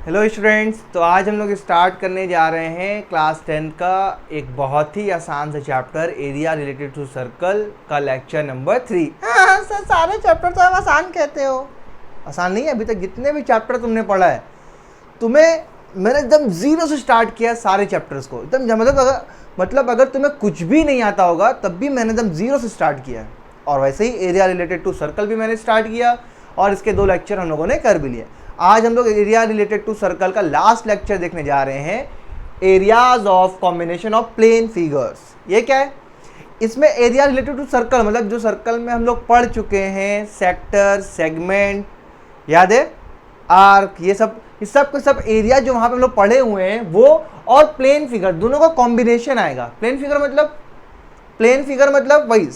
Hello students, तो आज हम लोग स्टार्ट करने जा रहे हैं क्लास 10 का एक बहुत ही आसान सा chapter area related to circle का लेक्चर नंबर 3। हाँ सर, सारे चैप्टर तो आप आसान कहते हो। आसान नहीं है, अभी तक जितने भी चैप्टर तुमने पढ़ा है तुम्हें मैंने एकदम जीरो से स्टार्ट किया सारे चैप्टर्स को एकदम, मतलब अगर तुम्हें कुछ भी नहीं आता होगा तब भी मैंने एकदम जीरो से स्टार्ट किया है। और वैसे ही एरिया रिलेटेड टू सर्कल भी मैंने स्टार्ट किया और इसके 2 लेक्चर हम लोगों ने कर भी लिए। आज हम लोग एरिया रिलेटेड टू सर्कल का लास्ट लेक्चर देखने जा रहे हैं, areas of combination of plane figures. ये क्या है? इसमें एरिया रिलेटेड टू सर्कल मतलब जो सर्कल में हम लोग पढ़ चुके हैं, सेक्टर, सेगमेंट, याद है, आर्क, ये सब के सब एरिया जो वहाँ पे हम लोग पढ़े हुए हैं वो और प्लेन फिगर दोनों का कॉम्बिनेशन आएगा। प्लेन फिगर मतलब वही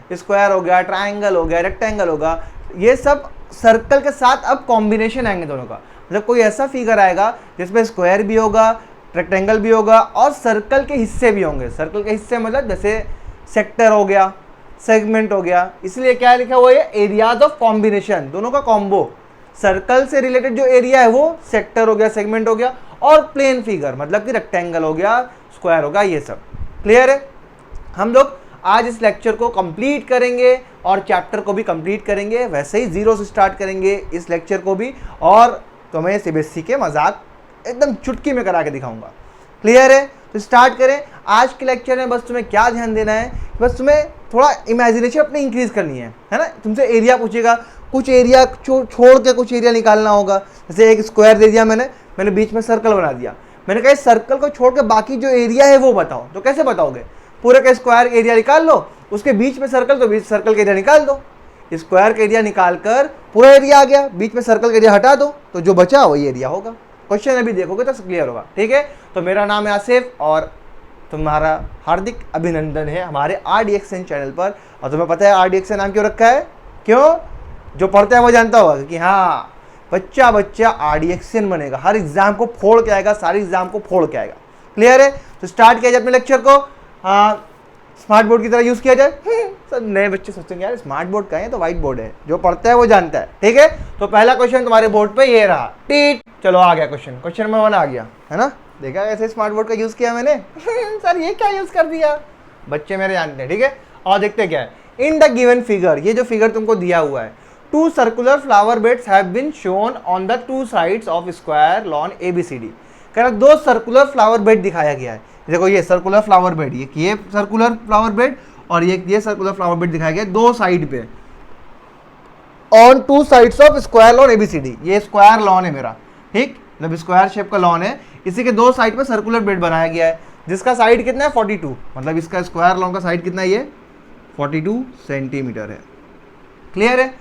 स्क्वायर हो गया, ट्राइंगल हो गया, रेक्टेंगल होगा, ये सब सर्कल के साथ अब कॉम्बिनेशन आएंगे दोनों का। मतलब कोई ऐसा फिगर आएगा जिसमें स्क्वायर भी होगा, रेक्टेंगल भी होगा और सर्कल के हिस्से भी होंगे। सर्कल के हिस्से मतलब जैसे सेक्टर हो गया, सेगमेंट हो गया, इसलिए क्या लिखा हुआ है, एरियाज ऑफ कॉम्बिनेशन, दोनों का कॉम्बो। सर्कल से रिलेटेड जो एरिया है वो सेक्टर हो गया, सेगमेंट हो गया, और प्लेन फिगर मतलब कि रेक्टेंगल हो गया, स्क्वायर होगा, ये सब क्लियर है। हम लोग आज इस लेक्चर को कंप्लीट करेंगे और चैप्टर को भी कंप्लीट करेंगे, वैसे ही जीरो से स्टार्ट करेंगे इस लेक्चर को भी, और तुम्हें सीबीएसई के मजाक एकदम चुटकी में करा के दिखाऊंगा। क्लियर है? तो स्टार्ट करें। आज के लेक्चर में बस तुम्हें क्या ध्यान देना है, बस तुम्हें थोड़ा इमेजिनेशन अपनी इंक्रीज करनी है ना। तुमसे एरिया पूछेगा, कुछ एरिया छोड़ के कुछ एरिया निकालना होगा। जैसे एक स्क्वायर दे दिया मैंने बीच में सर्कल बना दिया, मैंने कहा सर्कल को छोड़ के बाकी जो एरिया है वो बताओ। तो कैसे बताओगे? पूरे का स्क्वायर एरिया निकाल लो, उसके बीच में सर्कल, तो बीच सर्कल का एरिया निकाल दो। स्क्वायर का एरिया निकाल कर पूरा एरिया आ गया, बीच में सर्कल का एरिया हटा दो, तो जो बचा वही एरिया होगा। क्वेश्चन अभी देखोगे तो क्लियर होगा। ठीक है, तो मेरा नाम है आसिफ और तुम्हारा हार्दिक अभिनंदन है हमारे RDXN चैनल पर। और तुम्हें पता है RDXN नाम क्यों रखा है? क्यों? जो पढ़ता है वो जानता होगा कि हाँ बच्चा RDXN बनेगा, हर एग्जाम को फोड़ के आएगा, सारे एग्जाम को फोड़ के आएगा। क्लियर है? तो स्टार्ट किया जाए अपने लेक्चर को। हाँ, स्मार्ट बोर्ड की तरह यूज किया जाए। सब नए बच्चे सोचेंगे यार स्मार्ट बोर्ड का है तो व्हाइट बोर्ड है, जो पढ़ता है वो जानता है। ठीक है, तो पहला क्वेश्चन तुम्हारे बोर्ड पे ये रहा, टीट। चलो आ गया क्वेश्चन नंबर 1 आ गया, है ना। देखा कैसे स्मार्ट बोर्ड का यूज किया मैंने। सर ये क्या यूज कर दिया, बच्चे मेरे जानते हैं। ठीक है, और देखते क्या है। इन द गिवन फिगर, ये जो फिगर तुमको दिया हुआ है, 2 circular flower beds have been shown on the 2 sides of square lawn ABCD। कह रहा 2 सर्कुलर फ्लावर बेड दिखाया गया है। देखो ये सर्कुलर फ्लावर बेड, ये सर्कुलर फ्लावर बेड और ये सर्कुलर फ्लावर बेड दिखाया गया 2 साइड पे, on 2 sides of square lawn ABCD। ये स्क्वायर लॉन है मेरा, ठीक, मतलब स्क्वायर शेप का लॉन है, इसी के 2 साइड पे सर्कुलर बेड बनाया गया है, जिसका साइड कितना है 42, मतलब इसका स्क्वायर लॉन का साइड कितना है, ये 42 सेंटीमीटर है। क्लियर है?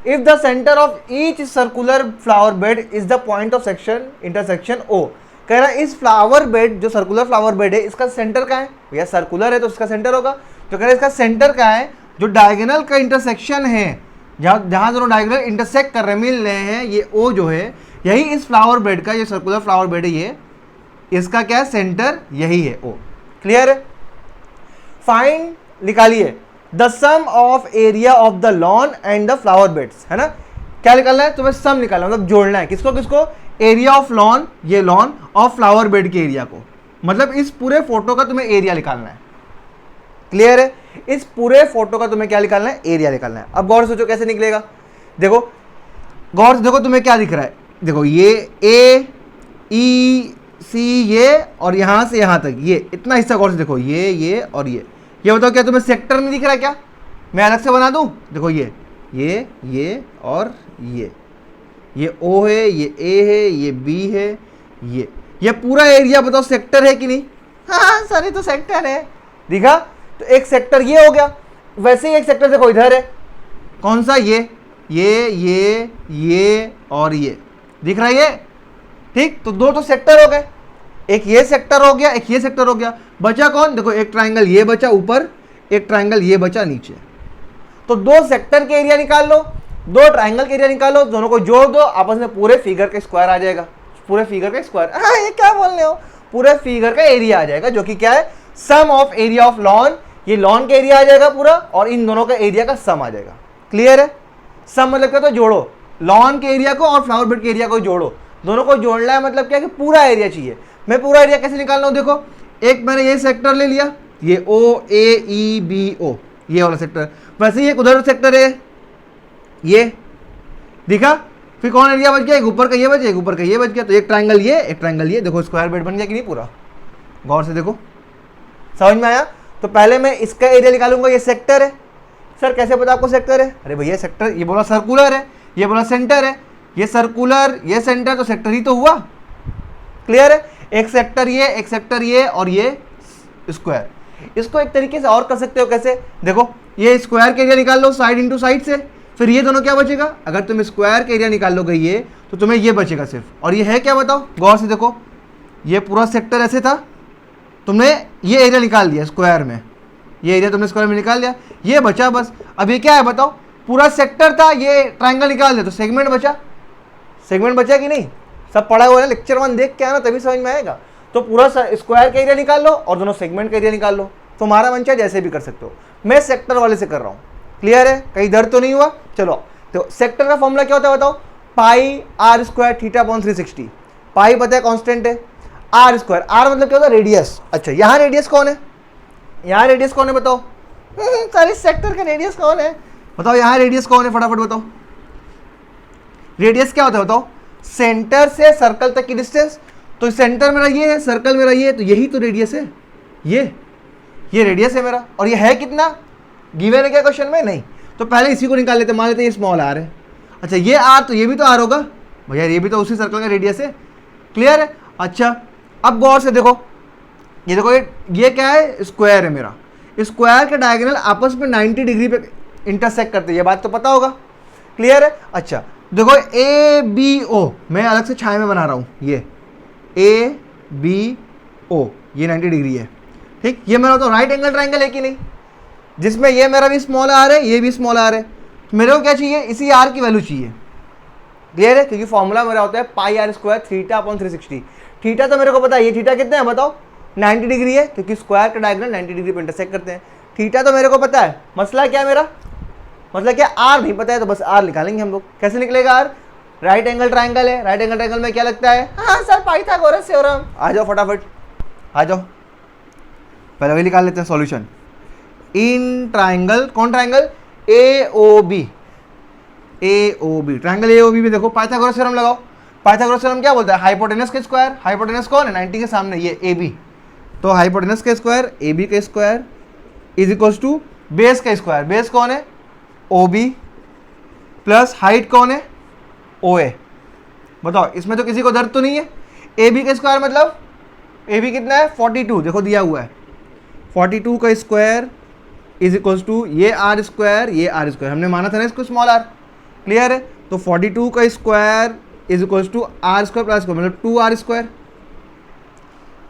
If the centre of each circular flower bed is the point of intersection O। कह रहा है इस फ्लावर बेड, जो सर्कुलर फ्लावर बेड है, इसका सेंटर कहाँ है? भैया सर्कुलर है तो इसका सेंटर होगा। तो कह रहा है इसका सेंटर कहाँ है? जो डायगोनल का इंटरसेक्शन है, जहाँ दोनों डायगोनल इंटरसेक्ट कर रहे हैं, मिल रहे हैं, ये O जो है, यही इस फ्लावर बेड का, ये सर्कुलर फ्लावर बेड है, ये इसका क्या है, सेंटर यही है O। क्लियर है? फाइंड, निकालिए the sum of area of the lawn and the flower beds, है ना। क्या निकालना है तुम्हें? सम निकालना, मतलब जोड़ना है। किसको किसको? एरिया ऑफ लॉन, ये लॉन, और फ्लावर बेड के एरिया को, मतलब इस पूरे फोटो का तुम्हें एरिया निकालना है। क्लियर है? इस पूरे फोटो का तुम्हें क्या निकालना है? एरिया निकालना है। अब गौर से सोचो कैसे निकलेगा। देखो गौर से देखो, तुम्हें क्या दिख रहा है? देखो ये AEC, ये और यहां से यहां तक, ये इतना हिस्सा गौर से देखो, ये और ये बताओ क्या तुम्हें सेक्टर में दिख रहा है? क्या मैं अलग से बना दूं? देखो ये और ये O है, ये A है, ये B है, ये पूरा एरिया बताओ सेक्टर है कि नहीं? हाँ सर ये तो सेक्टर है। दिखा? तो एक सेक्टर ये हो गया। वैसे ही एक सेक्टर देखो इधर है, कौन सा? ये और ये दिख रहा है ये, ठीक। तो 2 तो सेक्टर हो गए, एक ये सेक्टर हो गया, एक ये सेक्टर हो गया, बचा कौन? देखो एक ट्राइंगल ये बचा ऊपर, एक ट्राइंगल ये बचा नीचे। तो 2 सेक्टर के एरिया निकाल लो, 2 ट्राइंगल के एरिया निकालो, दोनों को जोड़ दो, आपस में पूरे फिगर का स्क्वायर आ जाएगा। पूरे फिगर का स्क्वायर, हाँ ये क्या बोल रहे हो, पूरे फिगर का एरिया आ जाएगा, जो कि क्या है? सम ऑफ एरिया ऑफ लॉन। ये लॉन का एरिया आ जाएगा पूरा, और इन दोनों का एरिया का सम आ जाएगा। क्लियर है? सम मतलब क्या? तो जोड़ो, लॉन के एरिया को और फ्लावर बेड के एरिया को जोड़ो, दोनों को जोड़ना है, मतलब क्या कि पूरा एरिया चाहिए। मैं पूरा एरिया कैसे निकालना हूँ, देखो एक मैंने ये सेक्टर ले लिया, ये ओ ए ई बी ओ, ये वाला सेक्टर, वैसे ही एक उधर सेक्टर है ये, दिखा। फिर कौन एरिया बच गया, एक ऊपर का ये बच गया, एक ऊपर का ये बच गया, तो एक ट्रायंगल ये, एक ट्रायंगल ये, देखो स्क्वायर बेड बन गया कि नहीं पूरा, गौर से देखो, समझ में आया। तो पहले मैं इसका एरिया निकालूंगा, ये सेक्टर है। सर कैसे पता आपको सेक्टर है, अरे भैया सेक्टर, ये बोला सर्कुलर है, ये बोला सेंटर है, ये सर्कुलर ये सेंटर, तो सेक्टर ही तो हुआ, क्लियर है। एक सेक्टर ये और ये स्क्वायर। इसको एक तरीके से और कर सकते हो, कैसे, देखो ये स्क्वायर का एरिया निकाल लो साइड इंटू साइड से, फिर ये दोनों क्या बचेगा, अगर तुम स्क्वायर का एरिया निकाल लोगे ये, तो तुम्हें ये बचेगा सिर्फ, और ये है क्या बताओ, गौर से देखो, ये पूरा सेक्टर ऐसे था, तुमने ये एरिया निकाल दिया स्क्वायर में, ये एरिया तुमने स्क्वायर में निकाल लिया, ये बचा बस। अब ये क्या है बताओ, पूरा सेक्टर था, ये ट्रायंगल निकाल दिया तो सेगमेंट बचा, सेगमेंट बचा कि नहीं, सब पढ़ा हुआ है, लेक्चर 1 देख के आना तभी समझ में आएगा। तो पूरा स्क्वायर का एरिया निकाल लो और दोनों सेगमेंट का एरिया निकाल लो, तुम्हारा मन चाहे जैसे भी कर सकते हो, मैं सेक्टर वाले से कर रहा हूँ, क्लियर है, कहीं दर्द तो नहीं हुआ। चलो तो सेक्टर का फॉर्मूला क्या होता है बताओ, पाई आर स्क्वायर थीटा अपॉन 360, पाई पता है कांस्टेंट है, आर स्क्वायर, आर मतलब क्या होता है, रेडियस। अच्छा यहाँ रेडियस कौन है, यहाँ रेडियस कौन है बताओ, सारे सेक्टर का रेडियस कौन है बताओ, यहाँ रेडियस कौन है, फटाफट बताओ, रेडियस क्या होता है बताओ, सेंटर से सर्कल तक की डिस्टेंस। तो सेंटर मेरा ये है, सर्कल मेरा ये है, तो यही तो रेडियस है, ये रेडियस है मेरा, और ये है कितना, गिवन है क्या क्वेश्चन में, नहीं। तो पहले इसी को निकाल लेते, मान लेते हैं ये स्मॉल आर है, अच्छा ये आर, तो ये भी तो आर होगा भैया, ये भी तो उसी सर्कल का रेडियस है, क्लियर है। अच्छा अब गौर से देखो, ये देखो ये क्या है, स्क्वायर है मेरा, स्क्वायर के डायगोनल आपस में 90 डिग्री पे इंटरसेक्ट करते हैं, ये बात तो पता होगा, क्लियर है। अच्छा देखो ए बी ओ, मैं अलग से छाया में बना रहा हूँ, ये ए बी ओ, ये 90 डिग्री है, ठीक। ये मेरा तो राइट एंगल ट्रायंगल है कि नहीं, जिसमें ये मेरा भी स्मॉल आर है, ये भी स्मॉल आर है, मेरे को क्या चाहिए, इसी आर की वैल्यू चाहिए, क्लियर है, क्योंकि फॉर्मूला मेरा होता है pi r square theta upon 360। Theta तो मेरे को पता है, ये थीटा कितना है बताओ, 90 डिग्री है, क्योंकि स्क्वायर का डायगोनल 90 डिग्री पे इंटरसेक्ट करते हैं। थीटा तो मेरे को पता है, मसला क्या है मेरा, मसला क्या, आर नहीं पता है, तो बस आर निकालेंगे हम लोग। कैसे निकलेगा आर, राइट एंगल ट्रायंगल है, राइट एंगल ट्रायंगल में क्या लगता है, हाँ सर पाइथागोरस थ्योरम, आ जाओ फटाफट आ जाओ, पहले वही निकाल लेते हैं सॉल्यूशन। इन ट्रायंगल, कौन triangle, A O B, triangle A O B में देखो पाइथागोरस थ्योरम लगाओ। पाइथागोरस थ्योरम क्या बोलता है, हाइपोटेनस के स्क्वायर, हाइपोटेनस कौन है 90 के सामने, ये ए बी, तो हाइपोटेनस के स्क्वायर ए बी के square is equals to base का स्क्वायर, बेस कौन है ओ बी, प्लस हाइट कौन है ओ ए। बताओ इसमें तो किसी को दर्द तो नहीं है, ए बी का स्क्वायर मतलब ए बी कितना है 42, देखो दिया हुआ है 42 का स्क्वायर इज इक्वल्स टू ये आर स्क्वायर, ये आर स्क्वायर, हमने माना था ना इसको स्मॉल आर, क्लियर है। तो 42 का square is equals to R square plus square मतलब 2r स्क्वायर,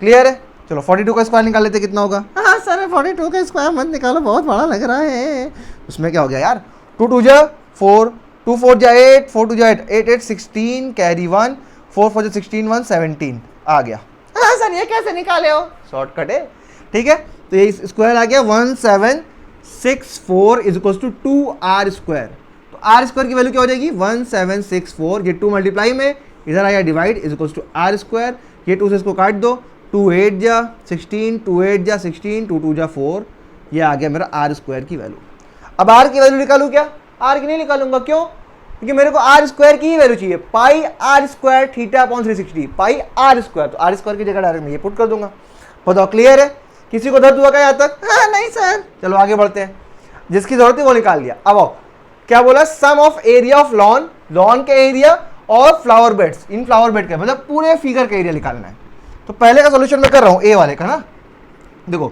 क्लियर है। चलो 42 का स्क्वायर निकाल लेते कितना होगा, हाँ सर 42 का स्क्वायर मत निकालो, बहुत बड़ा लग रहा है, उसमें क्या हो गया यार, 2 2 जा 4, 2 4 जा 8, 4 2 जा 8, 8 8 16 कैरी 1, 4 4 जा 16 1 17 आ गया। हाँ सर ये कैसे निकाले हो, शॉर्टकट है, ठीक है। तो ये स्क्वायर आ गया 1764 is equals to 2r square. तो r स्क्वायर की वैल्यू क्या हो जाएगी 1764, ये 2 मल्टीप्लाई में इधर आया divide is equals to r square, ये 2 से इसको काट दो, 2 8 जा 16, 2 8 जा 16, 2 2 जा 4, ये आ गया मेरा r स्क्वायर की वैल्यू। अब r की वैल्यू निकालूं क्या, r की नहीं निकालूंगा, क्यों, क्योंकि मेरे को r स्क्वायर की ही वैल्यू चाहिए, पाई r स्क्वायर थीटा अपॉन 360, पाई r स्क्वायर, तो r स्क्वायर की जगह डायरेक्ट मैं ये पुट कर दूंगा। बताओ क्लियर है, किसी को दर्द हुआ क्या यहाँ तक, हाँ नहीं सर। चलो आगे बढ़ते हैं, जिसकी जरूरत है वो निकाल लिया। अब आओ क्या बोला, sum of area of lawn, lawn के एरिया और फ्लावर बेड्स, इन फ्लावर बेड का मतलब पूरे फिगर का एरिया निकालना है। तो पहले का सॉल्यूशन मैं कर रहा हूं ए वाले का ना, देखो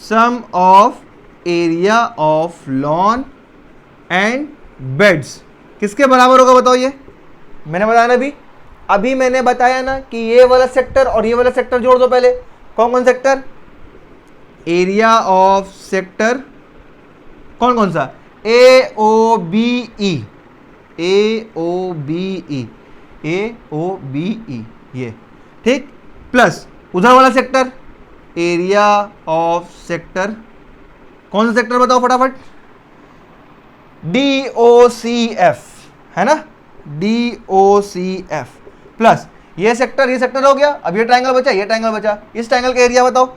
sum of area of lawn and beds किसके बराबर होगा बताओ, ये मैंने बताया ना अभी मैंने बताया ना कि ये वाला सेक्टर और ये वाला सेक्टर जोड़ दो पहले। कौन कौन सेक्टर, एरिया ऑफ सेक्टर कौन कौन सा, ए ओ बी ई, ए ओ बी ई, ए ओ बी ई, ये ठीक, प्लस उधर वाला सेक्टर एरिया ऑफ सेक्टर, कौन सा सेक्टर बताओ फटाफट, डी ओ सी एफ, है ना, DOCF प्लस ये सेक्टर हो गया। अब ये ट्राइंगल बचा, ये ट्राइंगल बचा। इस ट्राइंगल का एरिया बताओ,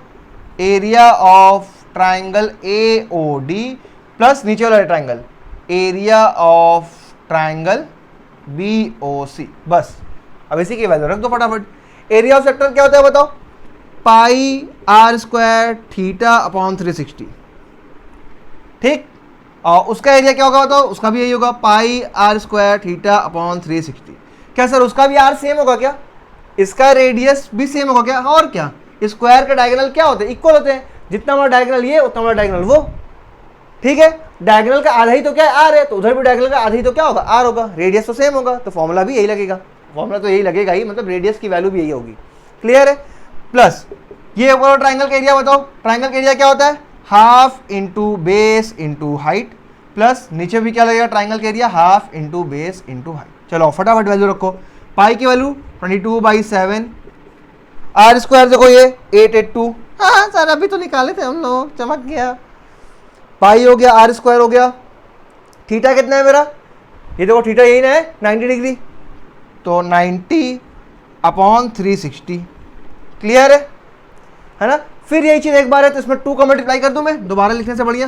area of triangle AOD plus नीचे वाला triangle area of triangle BOC। बस अब इसी की वैल्यू रख दो फटाफट। एरिया ऑफ सेक्टर क्या होता है बताओ, पाई r स्क्वायर थीटा अपॉन 360, ठीक। और उसका एरिया क्या होगा बताओ, उसका भी यही होगा, पाई r स्क्वायर थीटा अपॉन 360। क्या सर उसका भी r सेम होगा क्या, इसका रेडियस भी सेम होगा क्या, और क्या, स्क्वायर के डायगोनल क्या होते हैं, इक्वल होते हैं। जितना बड़ा डायगोनल ये उतना बड़ा डायगोनल वो, ठीक है। डायगोनल का आधा ही तो क्या है r है, तो उधर भी डायगोनल का आधा ही तो क्या होगा r होगा, रेडियस तो सेम होगा, तो फॉर्मूला भी यही लगेगा, फॉर्मूला तो यही लगेगा ही, मतलब रेडियस की वैल्यू भी यही होगी। क्लियर है। प्लस ये ऊपर ट्राइंगल का एरिया बताओ, ट्राइंगल का एरिया क्या होता है, half into base into height, plus नीचे भी क्या लगेगा ट्राइंगल का area, half into base into height. चलो फटाफट वैल्यू रखो, पाई की वैल्यू 22/7, r स्क्वायर देखो ये 882, हाँ सर अभी तो निकाले थे हम लोग, चमक गया। पाई हो गया, r स्क्वायर हो गया, थीटा कितना है मेरा, ये देखो थीटा यही ना है 90 डिग्री, तो 90 अपॉन 360। क्लियर है ना। फिर यही चीज एक बार है तो इसमें 2 का मल्टीप्लाई कर दूं मैं, दोबारा लिखने से बढ़िया,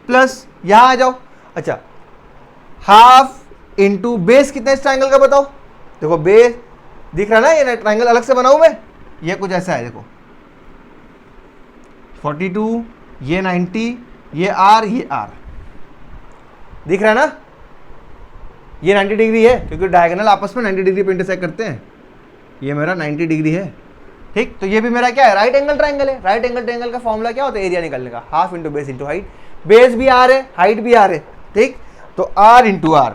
प्लस यहां आ जाओ। अच्छा हाफ इंटू बेस कितना इस ट्राइंगल का बताओ, देखो बेस दिख रहा ना, ये ट्राइंगल अलग से बनाऊं मैं, ये कुछ ऐसा है देखो, 42, ये 90, ये r दिख रहा है ना, ये 90 डिग्री है क्योंकि डायगोनल आपस में 90 डिग्री पे इंटरसेक्ट करते हैं, ये मेरा 90 डिग्री है, ठीक। तो ये भी मेरा क्या है, राइट एंगल ट्राइंगल है। राइट एंगल ट्राइंगल का फॉर्मूला क्या होता है, एरिया निकालने का, half into base into height, base भी r है, हाइट भी r है, ठीक। तो r इंटू r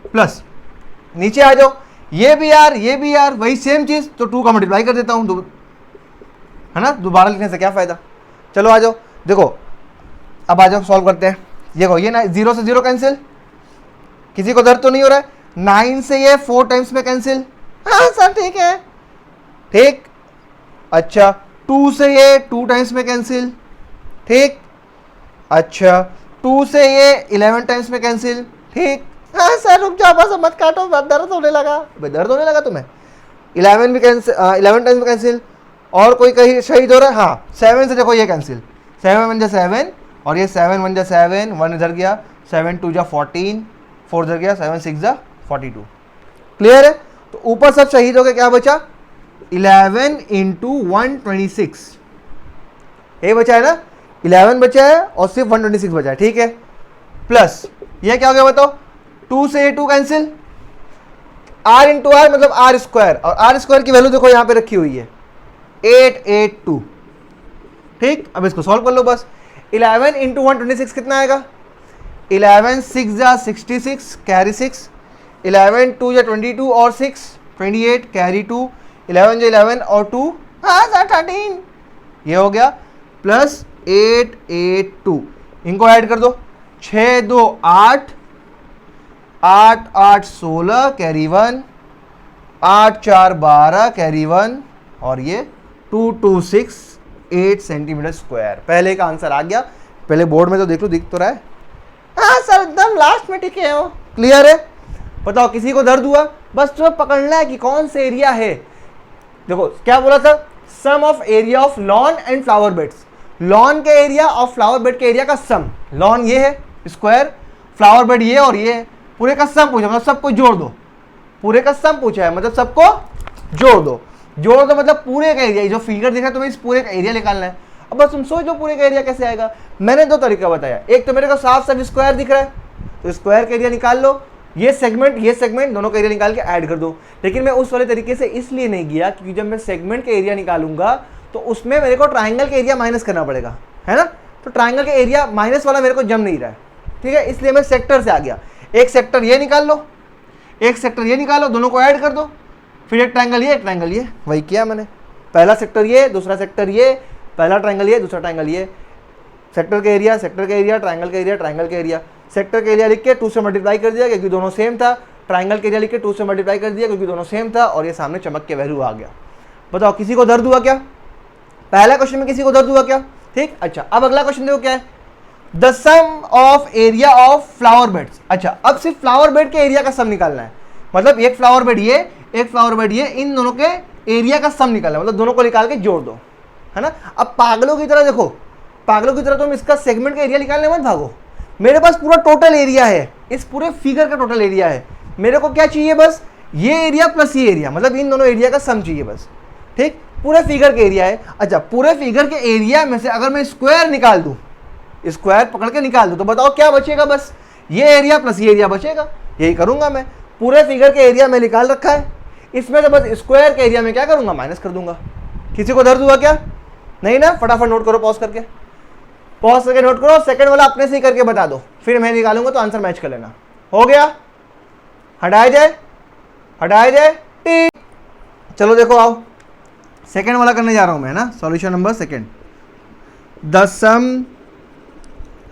प्लस नीचे आ जाओ, ये भी r वही सेम चीज, तो 2 का मल्टीप्लाई कर देता हूं, है ना, दोबारा लिखने से क्या फायदा। चलो आ जाओ, देखो अब आ जाओ सॉल्व करते हैं। देखो ये 0 से 0 कैंसिल, किसी को दर्द तो नहीं हो रहा है, 9 से ये 4 टाइम्स में कैंसिल, हाँ सर ठीक है, ठीक। अच्छा 2 से ये 2 टाइम्स में कैंसिल, ठीक। अच्छा 2 से ये 11 टाइम्स में कैंसिल, ठीक। हाँ सर रुक जाओ बस, मत काटो, दर्द होने लगा, दर्द होने लगा तुम्हें। 11 भी कैंसिल, 11 टाइम्स में कैंसिल। और कोई कहीं शहीद हो रहा है, हाँ 7 से देखो ये कैंसिल, 7 1 जा 7 और ये 7 1 जा 7, 1 इधर गया, 7 2 जा 14, 4 इधर गया, 7 6 जा 42। क्लियर है। तो ऊपर सब शहीद हो गए, क्या बचा 11 इंटू 126, ये बचा है ना, 11 बचा है और सिर्फ 126 बचा है, ठीक है। प्लस ये क्या हो गया बताओ, 2 से ये 2 कैंसिल, r इंटू आर मतलब r स्क्वायर, और r स्क्वायर की वैल्यू देखो यहां पे रखी हुई है 882, ठीक। अब इसको सॉल्व कर लो बस। 11 इंटू 126 कितना आएगा, 11 6 जा 66 कैरी 6, 11 2 जा 22 और 6 28 कैरी 2, 11 जा 11 और 2, हाँ सर 13, ये हो गया, प्लस 882, इनको ऐड कर दो, 6 2 8, 8 8 16 कैरी 1, 8 4 12 कैरी 1, और ये 2268 सेंटीमीटर स्क्वायर। पहले का आंसर आ गया, पहले बोर्ड में तो देख लो, दिख तो रहा है, हाँ सर एकदम लास्ट में टिके हो। क्लियर है। बताओ किसी को दर्द हुआ, बस तुम्हें पकड़ना है कि कौन से एरिया है। देखो क्या बोला था, sum of area of lawn and flower beds, lawn के एरिया और फ्लावर बेड के एरिया का सम, लॉन ये है स्क्वायर, फ्लावर बेड ये और ये, पूरे का सम पूछा, मतलब सबको जोड़ दो, पूरे का सम पूछा है मतलब सबको जोड़ दो, जोड़ दो मतलब पूरे का एरिया, जो फिगर दिख रहा है तुम्हें इस पूरे का एरिया निकालना है। अब बस तुम सोच दो पूरे का एरिया कैसे आएगा। मैंने 2 तरीका बताया, एक तो मेरे को साफ साफ स्क्वायर दिख रहा है तो स्क्वायर का एरिया निकाल लो, ये सेगमेंट दोनों का एरिया निकाल के ऐड कर दो। लेकिन मैं उस वाले तरीके से इसलिए नहीं गया क्योंकि जब मैं सेगमेंट का एरिया निकालूंगा तो उसमें मेरे को ट्राइंगल का एरिया माइनस करना पड़ेगा, है ना। तो ट्राइंगल का एरिया माइनस वाला मेरे को जम नहीं रहा है, ठीक है, इसलिए मैं सेक्टर से आ गया। एक सेक्टर ये निकाल लो, एक सेक्टर ये निकालो, दोनों को ऐड कर दो, फिर एक ट्राइंगल ये, एक ट्राइंगल ये, वही किया मैंने। पहला सेक्टर ये, दूसरा सेक्टर ये, पहला ट्राइंगल ये, दूसरा ट्राइंगल ये, सेक्टर का एरिया, ट्राइंगल का एरिया, ट्राइंगल का एरिया। सेक्टर का एरिया लिख के 2 से मल्टीप्लाई कर दिया क्योंकि दोनों सेम था, ट्राइंगल का एरिया लिख के 2 से मल्टीप्लाई कर दिया क्योंकि दोनों सेम था, और ये सामने चमक के वैल्यू आ गया। बताओ किसी को दर्द हुआ क्या, पहला क्वेश्चन में किसी को दर्द हुआ क्या, ठीक। अच्छा अब अगला क्वेश्चन देखो क्या है, the sum of area of flower beds. अच्छा, अब सिर्फ फ्लावर बेड के एरिया का सम निकालना है, मतलब एक फ्लावर बेड ये, एक फ्लावर बेड ये, इन दोनों के एरिया का सम निकालना है, मतलब दोनों को निकाल के जोड़ दो, है ना। अब पागलों की तरह देखो, पागलों की तरह तुम इसका सेगमेंट का एरिया निकालने मत भागो, मेरे पास पूरा टोटल एरिया है, इस पूरे फिगर का टोटल एरिया है, मेरे को क्या चाहिए, बस ये एरिया प्लस ये एरिया, मतलब इन दोनों एरिया का सम चाहिए बस, ठीक। पूरे फिगर के एरिया है। अच्छा, पूरे फिगर के एरिया में से अगर मैं स्क्वायर निकाल दूं, स्क्वायर पकड़ के निकाल दूं, तो बताओ क्या बचेगा, बस ये एरिया प्लस ये एरिया बचेगा। यही करूंगा मैं, पूरे फिगर के एरिया में निकाल रखा है, इसमें से बस स्क्वायर के एरिया में क्या करूंगा, माइनस कर दूंगा। किसी को दर्द हुआ क्या, नहीं ना, फटाफट नोट करो, पॉज करके नोट करो, सेकंड वाला अपने से ही करके बता दो, फिर मैं निकालूंगा तो आंसर मैच कर लेना। हो गया, हटाए जाए, हटाए जाए, ठीक। चलो देखो, आओ सेकंड वाला करने जा रहा हूं मैं, ना solution number second. The sum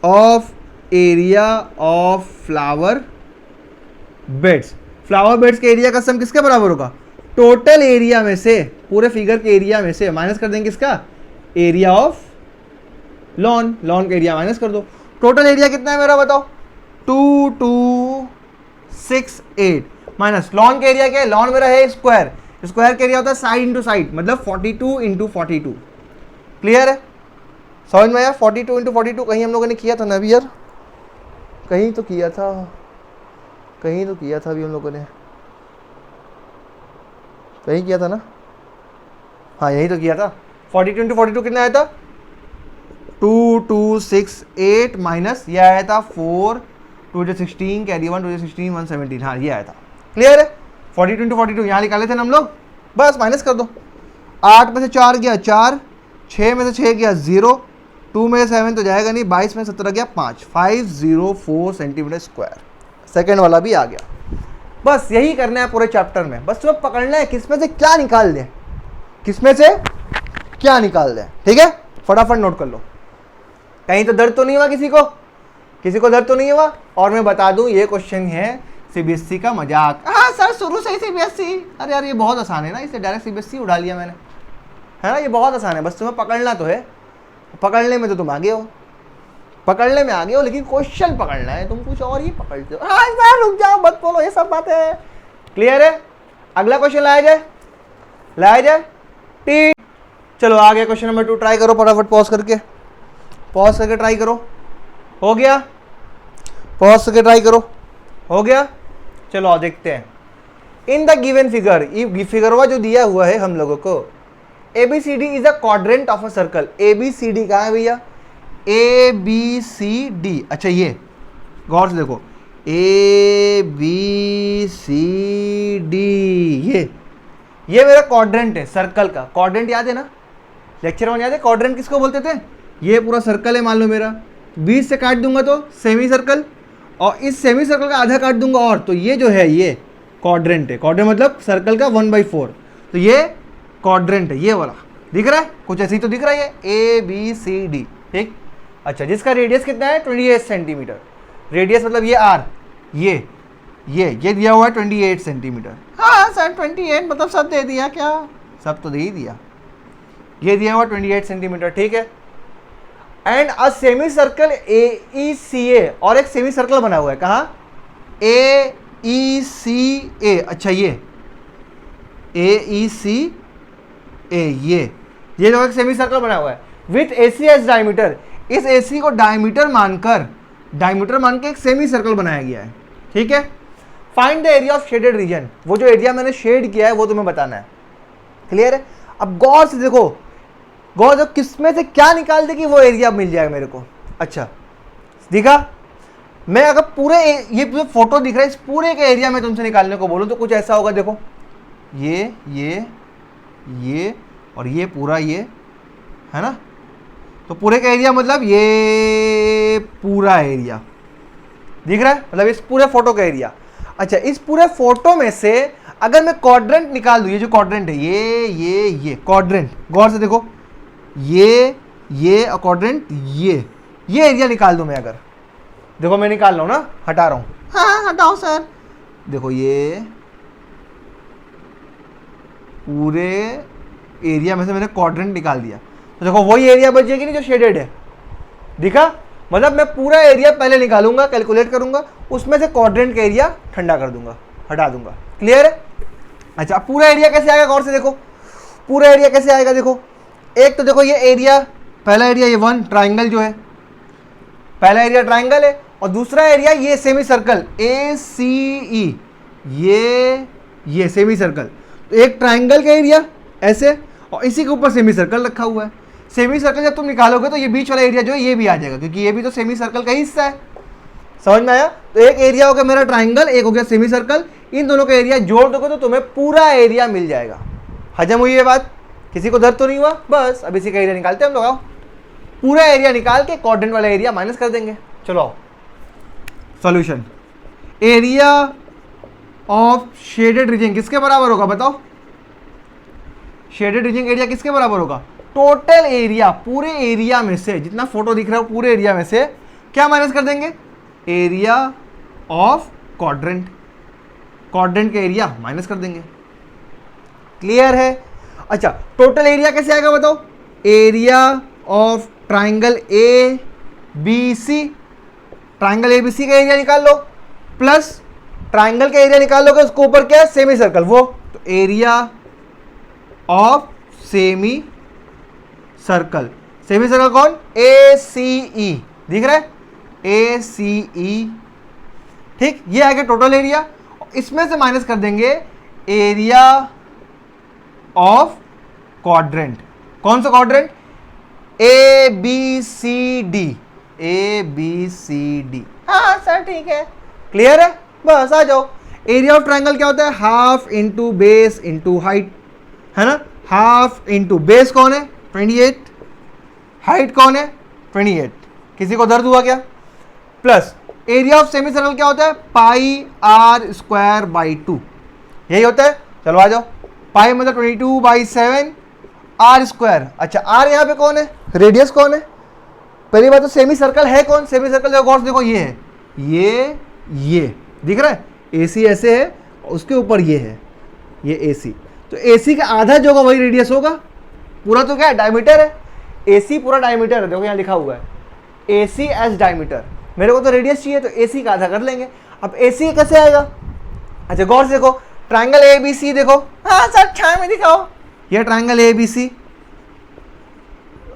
of area of flower beds, flower beds के एरिया का सम किसके बराबर होगा, टोटल एरिया में से, पूरे फिगर के एरिया में से माइनस कर देंगे किसका, एरिया ऑफ लॉन, लॉन का एरिया माइनस कर दो। टोटल एरिया कितना है मेरा बताओ, 2268 माइनस लॉन का एरिया क्या है, लॉन मेरा है स्क्वायर, स्क्वायर का एरिया होता है साइड इंटू साइड, मतलब 42 इंटू 42। क्लियर है, समझ में आया। 42 इंटू 42 कहीं हम लोगों ने किया था ना अभी यार, कहीं तो किया था, कहीं तो किया था अभी हम लोगों ने, कहीं किया था ना, हाँ यही तो किया था। 42 इंटू 42 कितना आया था, 2268 माइनस ये आया था 4, 2 16 कैरी 1, 2 16 117, हाँ ये आया था। क्लियर है, 42 इंटू 42 यहाँ निकाले थे ना हम लोग, बस माइनस कर दो। 8 में से 4 गया 4, 6 में से 6 गया 0, 2 में से 7 तो जाएगा नहीं, 22 में 17 गया 5, 504 सेंटीमीटर स्क्वायर। सेकेंड वाला भी आ गया। बस यही करना है पूरे चैप्टर में, बस तुम्हें पकड़ना है किसमें से क्या निकाल दें, किसमें से क्या निकाल दें, ठीक है। फटाफट नोट कर लो, कहीं तो दर्द तो नहीं हुआ किसी को, किसी को दर्द तो नहीं हुआ। और मैं बता दूं ये क्वेश्चन है सीबीएसई का मजाक। हाँ सर शुरू से ही सीबीएसई, अरे यार ये बहुत आसान है ना, इसे डायरेक्ट सीबीएसई उड़ा लिया मैंने, है ना, ये बहुत आसान है, बस तुम्हें पकड़ना तो है, पकड़ने में तो तुम आगे हो, पकड़ने में आगे हो, लेकिन क्वेश्चन पकड़ना है, तुम कुछ और ही पकड़ते हो। हाँ सर रुक जाओ मत बोलो ये सब बातें। क्लियर है, अगला क्वेश्चन लाया जाए, लाया जाए, ठीक। चलो आगे क्वेश्चन नंबर 2 ट्राई करो, फटाफट पॉज करके ट्राई करो। हो गया, पॉज करके ट्राई करो, हो गया। चलो आओ देखते हैं। इन द गिवन फिगर, ये फिगर जो दिया हुआ है हम लोगों को, ABCD is a quadrant of a circle. ABCD कहाँ है भैया, ABCD, अच्छा ये गौर से देखो, ABCD, ये मेरा क्वाड्रेंट है सर्कल का। क्वाड्रेंट याद है ना, लेक्चर में याद है क्वाड्रेंट किसको बोलते थे, ये पूरा सर्कल है मान लो मेरा, बीच से काट दूंगा तो सेमी सर्कल, और इस सेमी सर्कल का आधा काट दूंगा और, तो ये जो है ये क्वाड्रेंट है। क्वाड्रेंट मतलब सर्कल का 1/4, तो ये क्वाड्रेंट है, ये वाला दिख रहा है, कुछ ऐसे ही तो दिख रहा है ये ABCD, ठीक। अच्छा, जिसका रेडियस कितना है 28 सेंटीमीटर, रेडियस मतलब ये R, ये दिया हुआ है 28 सेंटीमीटर। हाँ सर 28 मतलब सब दे दिया क्या, सब तो दे ही दिया, ये दिया हुआ 28 सेंटीमीटर, ठीक है। And a semi circle AECA, और एक सेमी सर्कल बना हुआ है, कहाँ, AECA, अच्छा ये AECA, ये जो एक सेमी सर्कल बना हुआ है विथ AC एज डायमीटर, इस AC को डायमीटर मानकर एक सेमी सर्कल बनाया गया है, ठीक है। Find the area of shaded region, वो जो एरिया मैंने शेड किया है वो तुम्हें बताना है। क्लियर है, अब गौर से देखो, गौर से किसमें से क्या निकाल दे कि वो एरिया मिल जाएगा मेरे को। अच्छा दिखा, मैं अगर पूरे ये जो फोटो दिख रहा है इस पूरे के एरिया में तुमसे निकालने को बोलूं तो कुछ ऐसा होगा, देखो ये और ये पूरा ये है ना, तो पूरे का एरिया मतलब ये पूरा एरिया दिख रहा है, मतलब इस पूरे फोटो का एरिया। अच्छा, इस पूरे फोटो में से अगर मैं क्वाड्रेंट निकाल दूं, ये जो क्वाड्रेंट है ये क्वाड्रेंट, गौर से देखो ये क्वाड्रेंट, ये एरिया निकाल दूं मैं, अगर देखो मैं निकाल रहा हूं ना, हटा रहा हूं, हाँ हटाओ सर, देखो ये पूरे एरिया में से मैंने क्वाड्रेंट निकाल दिया, तो देखो वही एरिया बचेगी नहीं जो शेडेड है, दिखा, मतलब मैं पूरा एरिया पहले निकालूंगा, कैलकुलेट करूंगा, उसमें से क्वाड्रेंट का एरिया ठंडा कर दूंगा, हटा दूंगा। क्लियर है? अच्छा, पूरा एरिया कैसे आएगा, गौर से देखो पूरा एरिया कैसे आएगा। देखो एक तो देखो ये एरिया, पहला एरिया ये 1 ट्राइंगल जो है, पहला एरिया ट्राइंगल है, और दूसरा एरिया ये सेमी सर्कल ACE, ये सेमी सर्कल। तो एक ट्राइंगल का एरिया ऐसे, और इसी के ऊपर सेमी सर्कल रखा हुआ है। सेमी सर्कल जब तुम निकालोगे तो ये बीच वाला एरिया जो है ये भी आ जाएगा, क्योंकि ये भी तो सेमी सर्कल का ही हिस्सा है। समझ में आया? तो एक एरिया हो गया मेरा ट्राइंगल, एक हो गया सेमी सर्कल, इन दोनों का एरिया जोड़ दोगे तो तुम्हें पूरा एरिया मिल जाएगा। हजम हुई ये बात? किसी को दर्द तो नहीं हुआ? बस अब इसी का एरिया निकालते हैं हम लोग। आओ, पूरा एरिया निकाल के क्वाड्रेंट वाला एरिया माइनस कर देंगे। चलो आओ, solution. Area of shaded region किसके बराबर होगा बताओ? शेडेड रीजन एरिया किसके बराबर होगा? टोटल एरिया, पूरे एरिया में से जितना फोटो दिख रहा है पूरे एरिया में से क्या माइनस कर देंगे? एरिया ऑफ क्वाड्रेंट, क्वाड्रेंट का एरिया माइनस कर देंगे। क्लियर है? अच्छा, टोटल एरिया कैसे आएगा बताओ? Area of triangle ABC, triangle ABC का एरिया निकाल लो, प्लस ट्राइंगल का एरिया निकाल लोगे, उसके ऊपर क्या है? सेमी सर्कल, वो तो area of semi circle. Semi circle कौन? ACE, दिख रहा है? ACE। ठीक, ये आ गया टोटल एरिया। इसमें से माइनस कर देंगे एरिया ऑफ क्वाड्रेंट। कौन सा क्वाड्रेंट? ABCD, ABCD। हाँ सर ठीक है, क्लियर है? बस आ जाओ। एरिया ऑफ ट्राइंगल क्या होता है? Half into base into height, है ना? हाफ इंटू बेस कौन है? 28, हाइट कौन है? 28। किसी को दर्द हुआ क्या? Plus area of semi circle क्या होता है? पाई R स्क्वायर बाई 2, यही होता है। चलो आ जाओ, पाई मतलब 22/7 R स्क्वायर। अच्छा, R यहाँ पे कौन है? रेडियस कौन है? पहली बात तो सेमी सर्कल है कौन? सेमी सर्कल देखो गौर से देखो, ये है, ये दिख रहा है? AC ऐसे है, उसके ऊपर ये है, ये AC। तो AC का आधा जो होगा वही रेडियस होगा। पूरा तो क्या है? डायमीटर है। AC पूरा डायमीटर है, देखो यहाँ लिखा हुआ है AC एज डायमीटर। मेरे को तो रेडियस चाहिए, तो AC का आधा कर लेंगे। अब AC कैसे आएगा? अच्छा गौर से देखो, ट्राइंगल ABC देखो। हाँ सर छाया में दिखाओ। ये triangle ABC,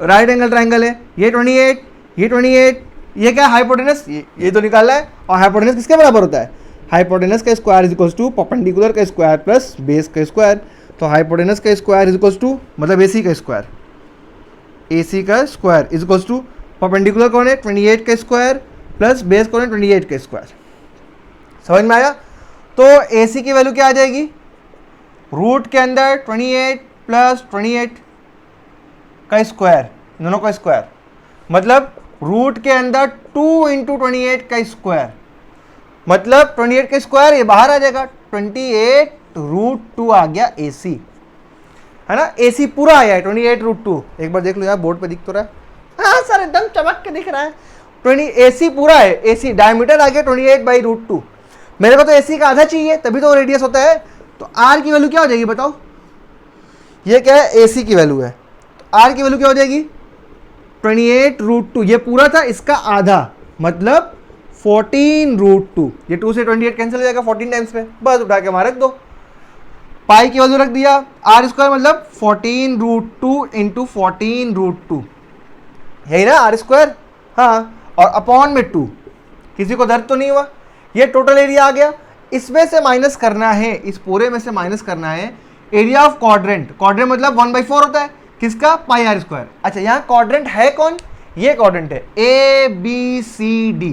right angle triangle है, ये 28, ये 28, ये क्या? हाइपोटेनस, ये तो निकालना है। और हाइपोटेनस किसके बराबर होता है? हाइपोटेनस का square is equals to perpendicular का स्क्वायर प्लस बेस का स्क्वायर। तो हाइपोटेनस का स्क्वायर इज इक्वल्स टू मतलब AC का स्क्वायर, AC का square is equals to perpendicular कौन है? 28 का स्क्वायर प्लस बेस कौन है? 28 का स्क्वायर। समझ में आया? तो AC की वैल्यू क्या आ जाएगी? रूट के अंदर 28 प्लस 28 का स्क्वायर, दोनों का स्क्वायर, मतलब रूट के अंदर 2 इंटू 28 का स्क्वायर, मतलब 28 का स्क्वायर, ये बाहर आ जाएगा। 28√2 आ गया AC, है ना? AC पूरा आया है 28√2। एक बार देख लो यार, बोर्ड पे दिख तो रहा है। हाँ सर एकदम चमक के दिख रहा है। 20 AC पूरा है, AC डायमीटर आ गया 28/√2। मेरे को तो AC का आधा चाहिए, तभी तो रेडियस होता है। तो R की वैल्यू क्या हो जाएगी बताओ? ये क्या है? AC की वैल्यू है। तो R की वैल्यू क्या हो जाएगी? 28√2। ये पूरा था, इसका आधा मतलब 14√2। ये 2 से 28 कैंसिल हो जाएगा 14 टाइम्स में, बस उठा के वहां रख दो। पाई की वैल्यू रख दिया, R स्क्वायर मतलब 14√2 इंटू 14√2, यही ना R स्क्वायर? हाँ, और अपॉन में 2। किसी को दर्द तो नहीं हुआ? ये टोटल एरिया आ गया। इसमें से माइनस करना है, इस पूरे में से माइनस करना है एरिया ऑफ क्वाड्रेंट। क्वाड्रेंट मतलब 1/4 होता है किसका? पाई R स्क्वायर। अच्छा, यहाँ क्वाड्रेंट है कौन? ये क्वाड्रेंट है ABCD।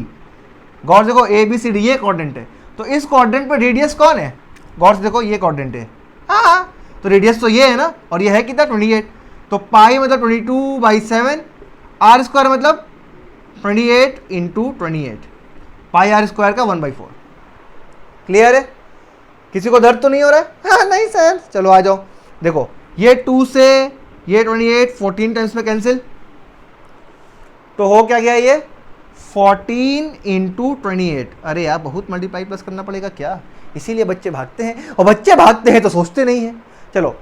गौर से देखो, ABCD ये क्वाड्रेंट है। तो इस क्वाड्रेंट पे रेडियस कौन है? गौर से देखो, ये क्वाड्रेंट है। हाँ, तो रेडियस तो ये है ना, और ये है कितना? 28। तो पाई मतलब 22/7, R स्क्वायर मतलब 28 इंटू 28, पाई R स्क्वायर का 1/4। क्लियर है? किसी को दर्द तो नहीं हो रहा है? हाँ नहीं सर। चलो आ जाओ, देखो ये 2 से ये 28 14 टाइम्स में कैंसिल, तो हो क्या गया? ये 14 इंटू 28। अरे यार बहुत मल्टीप्लाई प्लस करना पड़ेगा क्या? इसीलिए बच्चे भागते हैं, और बच्चे भागते हैं तो सोचते नहीं है। चलो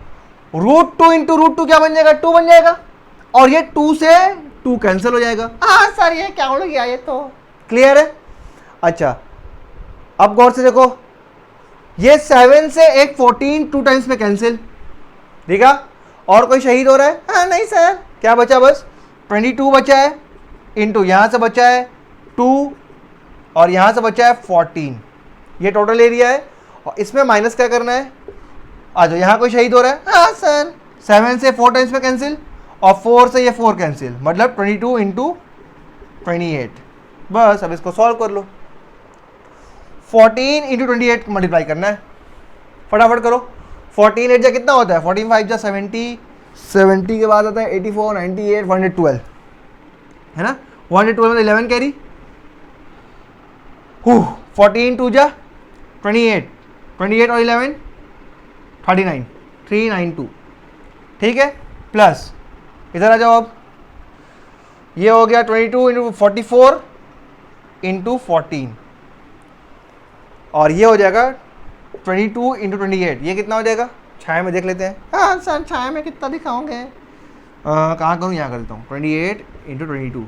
√2 इंटू √2 क्या बन जाएगा? 2 बन जाएगा। और ये 2 से 2 कैंसिल हो जाएगा। हाँ सर ये क्या हो गया, ये तो क्लियर है। अच्छा अब गौर से देखो, ये 7 से एक 14 2 टाइम्स में कैंसिल, ठीक है। और कोई शहीद हो रहा है? हाँ नहीं सर, क्या बचा, बस 22 बचा है, इंटू यहाँ से बचा है 2 और यहाँ से बचा है 14, ये टोटल एरिया है। और इसमें माइनस क्या करना है, आ जाओ, यहाँ कोई शहीद हो रहा है? हाँ सर, 7 से 4 टाइम्स में कैंसिल और 4 से ये 4 कैंसिल, मतलब 22 इंटू 28। बस अब इसको सॉल्व कर लो, 14 इंटू 28 मल्टीप्लाई करना है, फटाफट करो। 14 8 जा कितना होता है, 14 5 जा 70, 70 के बाद आता है 84 98 112, है ना। 112 में 11 कैरी, 14 2 जा 28, 28 और 11 39, 392, ठीक है। प्लस इधर आ जाओ, अब ये हो गया 22 इंटू 44 इंटू 14 और ये हो जाएगा 22 इंटू 28, ये कितना हो जाएगा, छाया में देख लेते हैं। हाँ सर छाया में कितना दिखाओगे, कहाँ करूँ, यहाँ कर देता हूँ, 28 इंटू 22,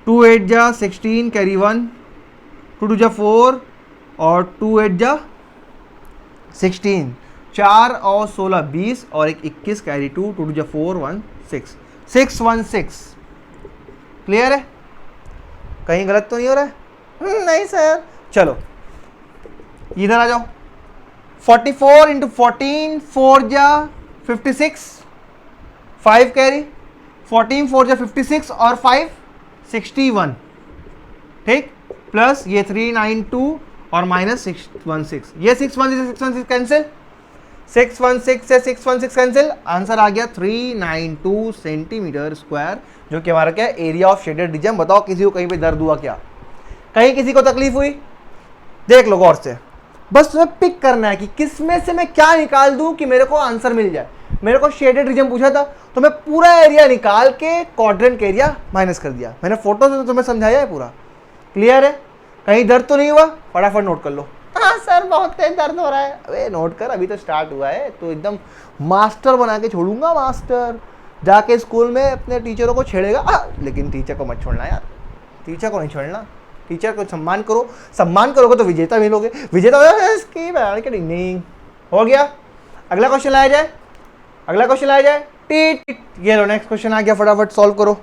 2 8 जा 16 कैरी 1, 2 2 जा 4 और 2 8 जा 16, 4 और 16 20 और एक 21 कैरी 2, 2 2 जा 4 1 6 616, क्लियर है, कहीं गलत तो नहीं हो रहा है? नहीं सर। चलो इधर आ जाओ, 44 इंटू 14, 4 जा 56, 5 कैरी, 14 4 जा 56 और 5 61, ठीक, प्लस ये 392 और माइनस 616, ये 616 कैंसिल, 616 से 616 कैंसिल, आंसर आ गया 392 सेंटीमीटर स्क्वायर, जो कि हमारा क्या है, एरिया ऑफ शेडेड रीजन। बताओ किसी को कहीं पे दर्द हुआ क्या, कहीं किसी को तकलीफ हुई? देख लो गौर से, बस तुम्हें पिक करना है कि किस में से मैं क्या निकाल दूं कि मेरे को आंसर मिल जाए। मेरे को शेडेड रीजन पूछा था तो मैं पूरा एरिया निकाल के क्वाड्रेंट का एरिया माइनस कर दिया। मैंने फोटो से तो तुम्हें समझाया है पूरा, क्लियर है, कहीं दर्द तो नहीं हुआ? फटाफट नोट कर लो। हाँ सर बहुत तेज दर्द हो रहा है। अबे नोट कर, अभी तो स्टार्ट हुआ है, तो एकदम मास्टर बना के छोड़ूंगा, मास्टर जाके स्कूल में अपने टीचरों को छेड़ेगा। लेकिन टीचर को मत छोड़ना यार, टीचर को नहीं छोड़ना, टीचर को सम्मान करो, सम्मान करोगे तो विजेता मिलोगे, विजेता इसकी नहीं हो गया। अगला क्वेश्चन लाया जाए, अगला क्वेश्चन लाया जाए, टीट, ये लो नेक्स्ट क्वेश्चन आ गया, फटाफट सॉल्व करो,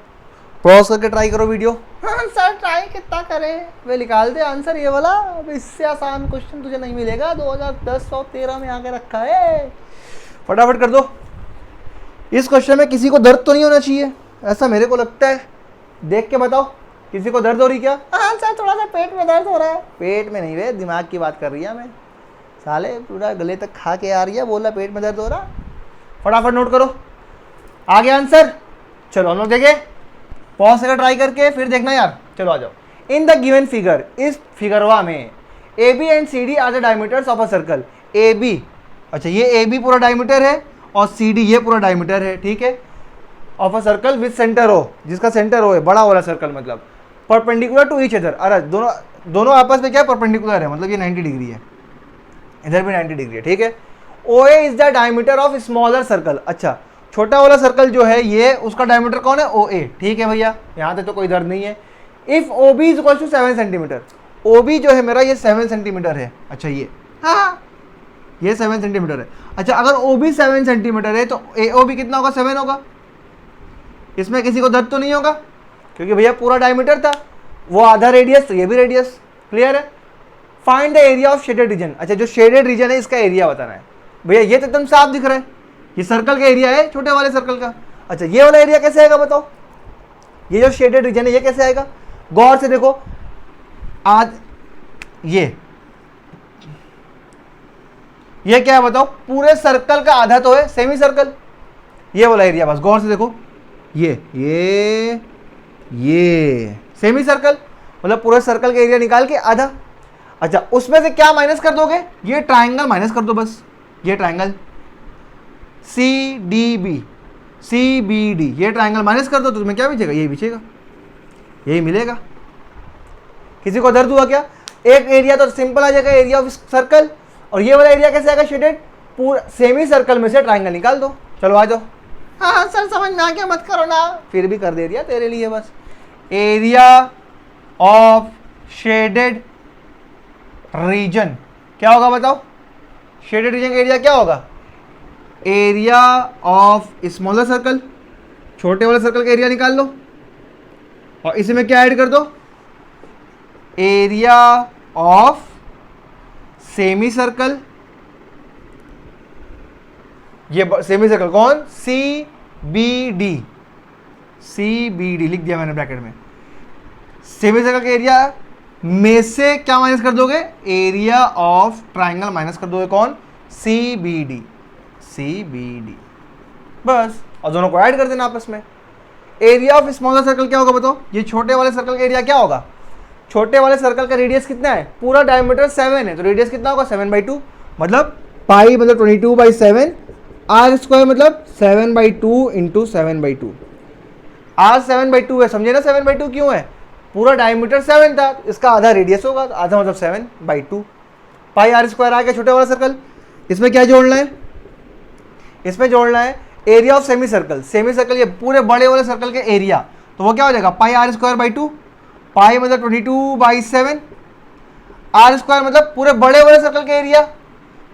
पॉज करके ट्राई करो वीडियो। हाँ सर ट्राई कितना करें, वे निकाल दे आंसर ये वाला, अब इससे आसान क्वेश्चन तुझे नहीं मिलेगा, 2010 और 13 में आके रखा है, फटाफट कर दो। इस क्वेश्चन में किसी को दर्द तो नहीं होना चाहिए, ऐसा मेरे को लगता है, देख के बताओ किसी को दर्द हो रही क्या? हाँ सर थोड़ा सा पेट में दर्द हो रहा है। पेट में नहीं वे, दिमाग की बात कर रही है मैं, साले पूरा गले तक खा के आ रही है, बोला पेट में दर्द हो रहा। फटाफट नोट करो, आ गया आंसर। चलो हम लोग देखें, पॉज करके ट्राई करके फिर देखना यार। चलो आ जाओ। इन द गिवन फिगर, इस फिगरवा में A B and C D are the diameters of a circle. A B, अच्छा ये ए बी पूरा डायमीटर है और सी डी ये पूरा डायमीटर है, ठीक है, of a circle with centre O, जिसका सेंटर ओ है, बड़ा वाला सर्कल, मतलब परपेंडिकुलर टू ईच अदर। अरे दोनों आपस में क्या परपेंडिकुलर है, मतलब ये 90 डिग्री है, इधर भी 90 डिग्री है, ठीक है। O A is the diameter of smaller circle. अच्छा छोटा वाला सर्कल जो है ये, उसका डायमीटर कौन है? ओ ए, ठीक है भैया, यहाँ तक तो कोई दर्द नहीं है। If O B is equal to 7 centimetre, O B जो है मेरा ये 7 सेंटीमीटर है। अच्छा ये, हाँ ये 7 सेंटीमीटर है। अच्छा अगर ओ बी 7 सेंटीमीटर है तो ए ओ बी कितना होगा? 7 होगा। इसमें किसी को दर्द तो नहीं होगा क्योंकि भैया पूरा डायमीटर था, वो आधा रेडियस तो ये भी रेडियस, क्लियर है। Find the area of shaded region. अच्छा जो शेडेड रीजन है इसका एरिया बताना है। भैया ये तो एकदम साफ दिख रहा है, ये सर्कल का एरिया है, छोटे वाले सर्कल का। अच्छा ये वाला एरिया कैसे आएगा बताओ? ये जो शेडेड रीजन है ये कैसे आएगा? गौर से देखो, आज ये क्या है बताओ? पूरे सर्कल का आधा तो है, सेमी सर्कल, ये वाला एरिया, बस गौर से देखो, ये सेमी सर्कल, मतलब पूरे सर्कल का एरिया निकाल के आधा। अच्छा उसमें से क्या माइनस कर दोगे? ये ट्राइंगल माइनस कर दो, बस ये triangle C D B, C B D, ये ट्राइंगल माइनस कर दो तो तुम्हें क्या बचेगा? यही बचेगा, यही मिलेगा। किसी को दर्द हुआ क्या? एक एरिया तो सिंपल आ जाएगा, एरिया ऑफ सर्कल, और ये वाला एरिया कैसे आएगा? शेडेड। पूरा सेमी सर्कल में से ट्राइंगल निकाल दो। चलो आ जाओ, हाँ सर समझ में आ गया, मत करो ना, फिर भी कर दे दिया तेरे लिए बस। एरिया ऑफ शेडेड रीजन क्या होगा बताओ? शेडेड रीजन का एरिया क्या होगा? एरिया ऑफ स्मॉलर सर्कल, छोटे वाले सर्कल का एरिया निकाल लो और इसी में क्या ऐड कर दो? Area of semi circle. ये सेमी सर्कल कौन? C B D, C B D लिख दिया मैंने ब्रैकेट में। सेमी सर्कल का एरिया में से क्या माइनस कर दोगे? एरिया ऑफ ट्राइंगल माइनस कर दोगे, कौन? C B D, C B D, बस। और दोनों को ऐड कर देना आपस में। एरिया ऑफ स्मॉलर सर्कल क्या होगा बताओ? ये छोटे वाले सर्कल का एरिया क्या होगा? छोटे वाले सर्कल का रेडियस कितना है? पूरा डायमीटर 7 है, तो रेडियस कितना होगा? 7/2, मतलब पाई मतलब 22/7, आर स्क्वायर मतलब 7/2 इंटू 7/2। आर 7/2 है, समझे ना? 7/2 क्यों है? पूरा डायमीटर 7 था, इसका आधा रेडियस होगा, आधा मतलब 7/2। पाई आर स्क्वायर आ गया छोटे वाला सर्कल। इसमें क्या जोड़ना है? इसमें जोड़ना है area of semi circle. Semi circle ये पूरे बड़े वाले सर्कल के एरिया, तो वो क्या हो जाएगा? पाई आर स्क्वायर बाई 2, पाई मतलब 22/7, आर स्क्वायर मतलब पूरे बड़े वाले सर्कल के एरिया।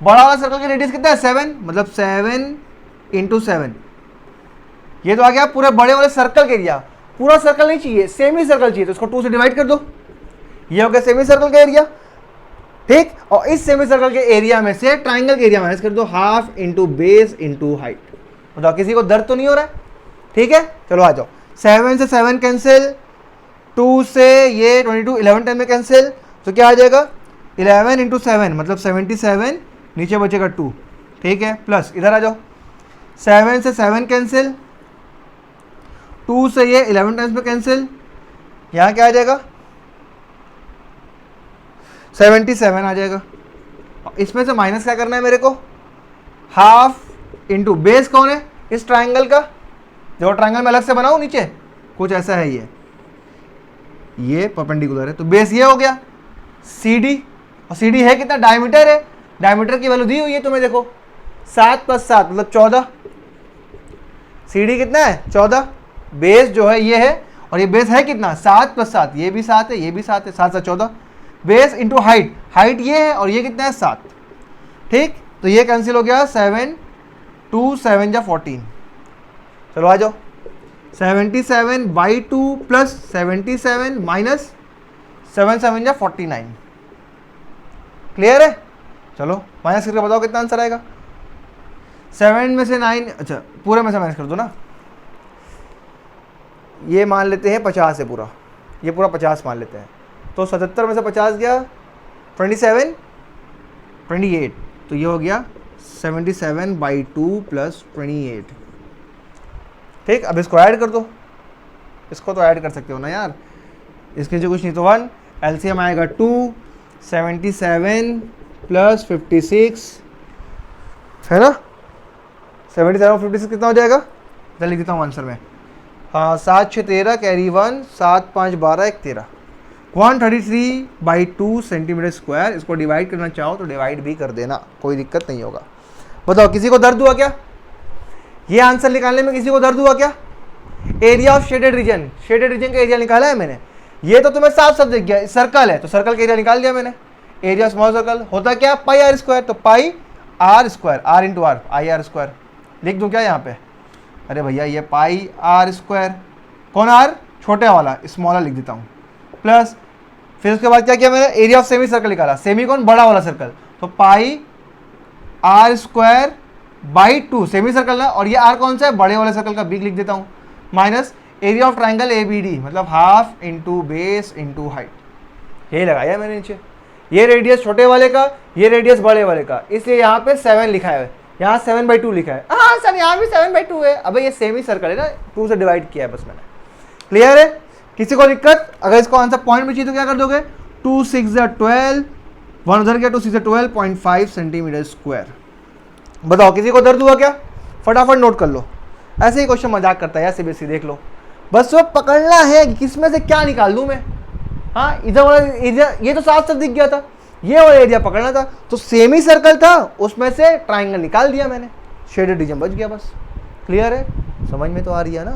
बड़ा वाला सर्कल का रेडियस कितना है? 7, मतलब 7 इंटू 7। ये तो आ गया पूरे बड़े वाले सर्कल के एरिया। पूरा सर्कल नहीं चाहिए, सेमी सर्कल चाहिए, तो इसको 2 से डिवाइड कर दो। ये हो गया सेमी सर्कल का एरिया, ठीक। और इस सेमी सर्कल के एरिया में से ट्राइंगल के एरिया माइनस कर दो, half into base into height. बताओ किसी को दर्द तो नहीं हो रहा है? ठीक है, चलो आ जाओ। 7 से 7 कैंसिल, 2 से ये 22, 11 टाइम में कैंसिल, तो क्या आ जाएगा? 11 इंटू 7 मतलब 77, नीचे बचेगा 2, ठीक है। प्लस इधर आ जाओ, 7 से 7 कैंसिल, 2 से ये 11 टाइम्स में कैंसिल, यहाँ क्या आ जाएगा? 77 आ जाएगा। इसमें से माइनस क्या करना है मेरे को? हाफ इंटू बेस कौन है इस ट्राइंगल का? जो ट्राइंगल में अलग से बनाऊं नीचे, कुछ ऐसा है, ये परपेंडिकुलर है, तो बेस ये हो गया सी डी। और सी डी है कितना? डायमीटर है, डायमीटर की वैल्यू दी हुई है तुम्हें, देखो 7 + 7 मतलब 14। सी डी कितना है? 14। बेस जो है ये है, और ये बेस है कितना? 7 + 7, ये भी 7 है, ये भी 7 है, 7 से 14। बेस इंटू हाइट, हाइट ये है और ये कितना है? 7, ठीक। तो ये कैंसिल हो गया, 7 2 7 × 14। चलो आ जाओ, 77/2 प्लस 77 माइनस 7 7 × 49। क्लियर है? चलो माइनस करके बताओ कितना आंसर आएगा। 7 में से 9, अच्छा पूरे में से माइनस कर दो ना। ये मान लेते हैं 50 है पूरा, ये पूरा 50 मान लेते हैं, तो 77 में से 50 गया 27, 28, तो ये हो गया 77/2 प्लस 28, ठीक। अब इसको ऐड कर दो, इसको तो ऐड कर सकते हो ना यार, इसके जो कुछ नहीं तो 1, एलसीएम आएगा 2, 77 प्लस 56 है ना। 77 और 56 कितना हो जाएगा? इधर लिख देता हूँ आंसर में। हाँ 7 6 13 कैरी 1, 7 5 12 1 13, 133/2 सेंटीमीटर स्क्वायर। इसको डिवाइड करना चाहो तो डिवाइड भी कर देना, कोई दिक्कत नहीं होगा। बताओ किसी को दर्द हुआ क्या? ये आंसर निकालने में किसी को दर्द हुआ क्या? Area of shaded region, shaded region का एरिया निकाला है मैंने। ये तो तुम्हें साफ साफ दिख गया, सर्कल है तो सर्कल का एरिया निकाल दिया मैंने। एरिया स्मॉल सर्कल होता क्या? पाई आर स्क्वायर, तो pi r square, r into r, I r square लिख दूँ क्या यहाँ पे? अरे भैया ये पाई आर स्क्वायर, कौन आर? छोटे वाला, स्मॉलर लिख देता हूँ, प्लस फिर उसके बाद क्या किया मैंने? एरिया ऑफ सेमी सर्कल निकाला। सेमी कौन? बड़ा वाला सर्कल, तो pi r square by 2, semi circle ना, और ये आर कौन सा है? बड़े वाले सर्कल का, बिग लिख देता हूँ, minus area of triangle A B D मतलब half into base into height. ये लगाया मैंने नीचे, ये रेडियस छोटे वाले का, ये रेडियस बड़े वाले का, इसलिए यहाँ पे 7 लिखा है, यहाँ 7/2 लिखा है। हाँ सर यहाँ भी 7/2 है, अबे ये सेमी सर्कल है ना, 2 से डिवाइड किया है बस मैंने। क्लियर है? किसी को दिक्कत? अगर इसको आंसर पॉइंट में चाहिए तो क्या कर दोगे? 2 6 12, 1 उधर गया, 2 6 12.5 सेंटीमीटर स्क्वायर। बताओ किसी को दर्द हुआ क्या? फटाफट नोट कर लो। ऐसे ही क्वेश्चन मजाक करता है यार सीबीएसई, देख लो बस, वो पकड़ना है कि किसमें से क्या निकाल दूं मैं। हाँ इधर वाला एरिया ये तो साफ साफ दिख गया था, ये वाला एरिया पकड़ना था, तो सेमी सर्कल था उसमें से ट्राइंगल निकाल दिया मैंने, शेडेड रीजन बच गया बस। क्लियर है? समझ में तो आ रही है ना,